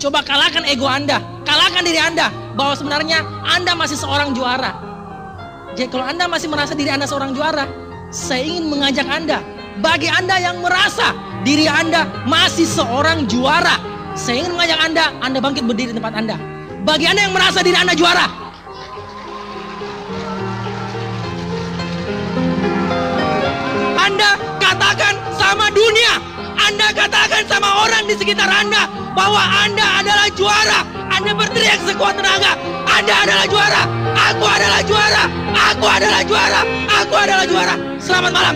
coba kalahkan ego Anda, kalahkan diri Anda bahwa sebenarnya Anda masih seorang juara. Jadi kalau Anda masih merasa diri Anda seorang juara, saya ingin mengajak Anda, bagi Anda yang merasa diri Anda masih seorang juara, saya ingin mengajak Anda bangkit berdiri di tempat Anda. Bagi Anda yang merasa diri Anda juara, Anda katakan sama dunia, Anda katakan sama orang di sekitar Anda bahwa Anda adalah juara. Anda berteriak sekuat tenaga, Anda adalah juara, aku adalah juara, aku adalah juara, aku adalah juara. Selamat malam.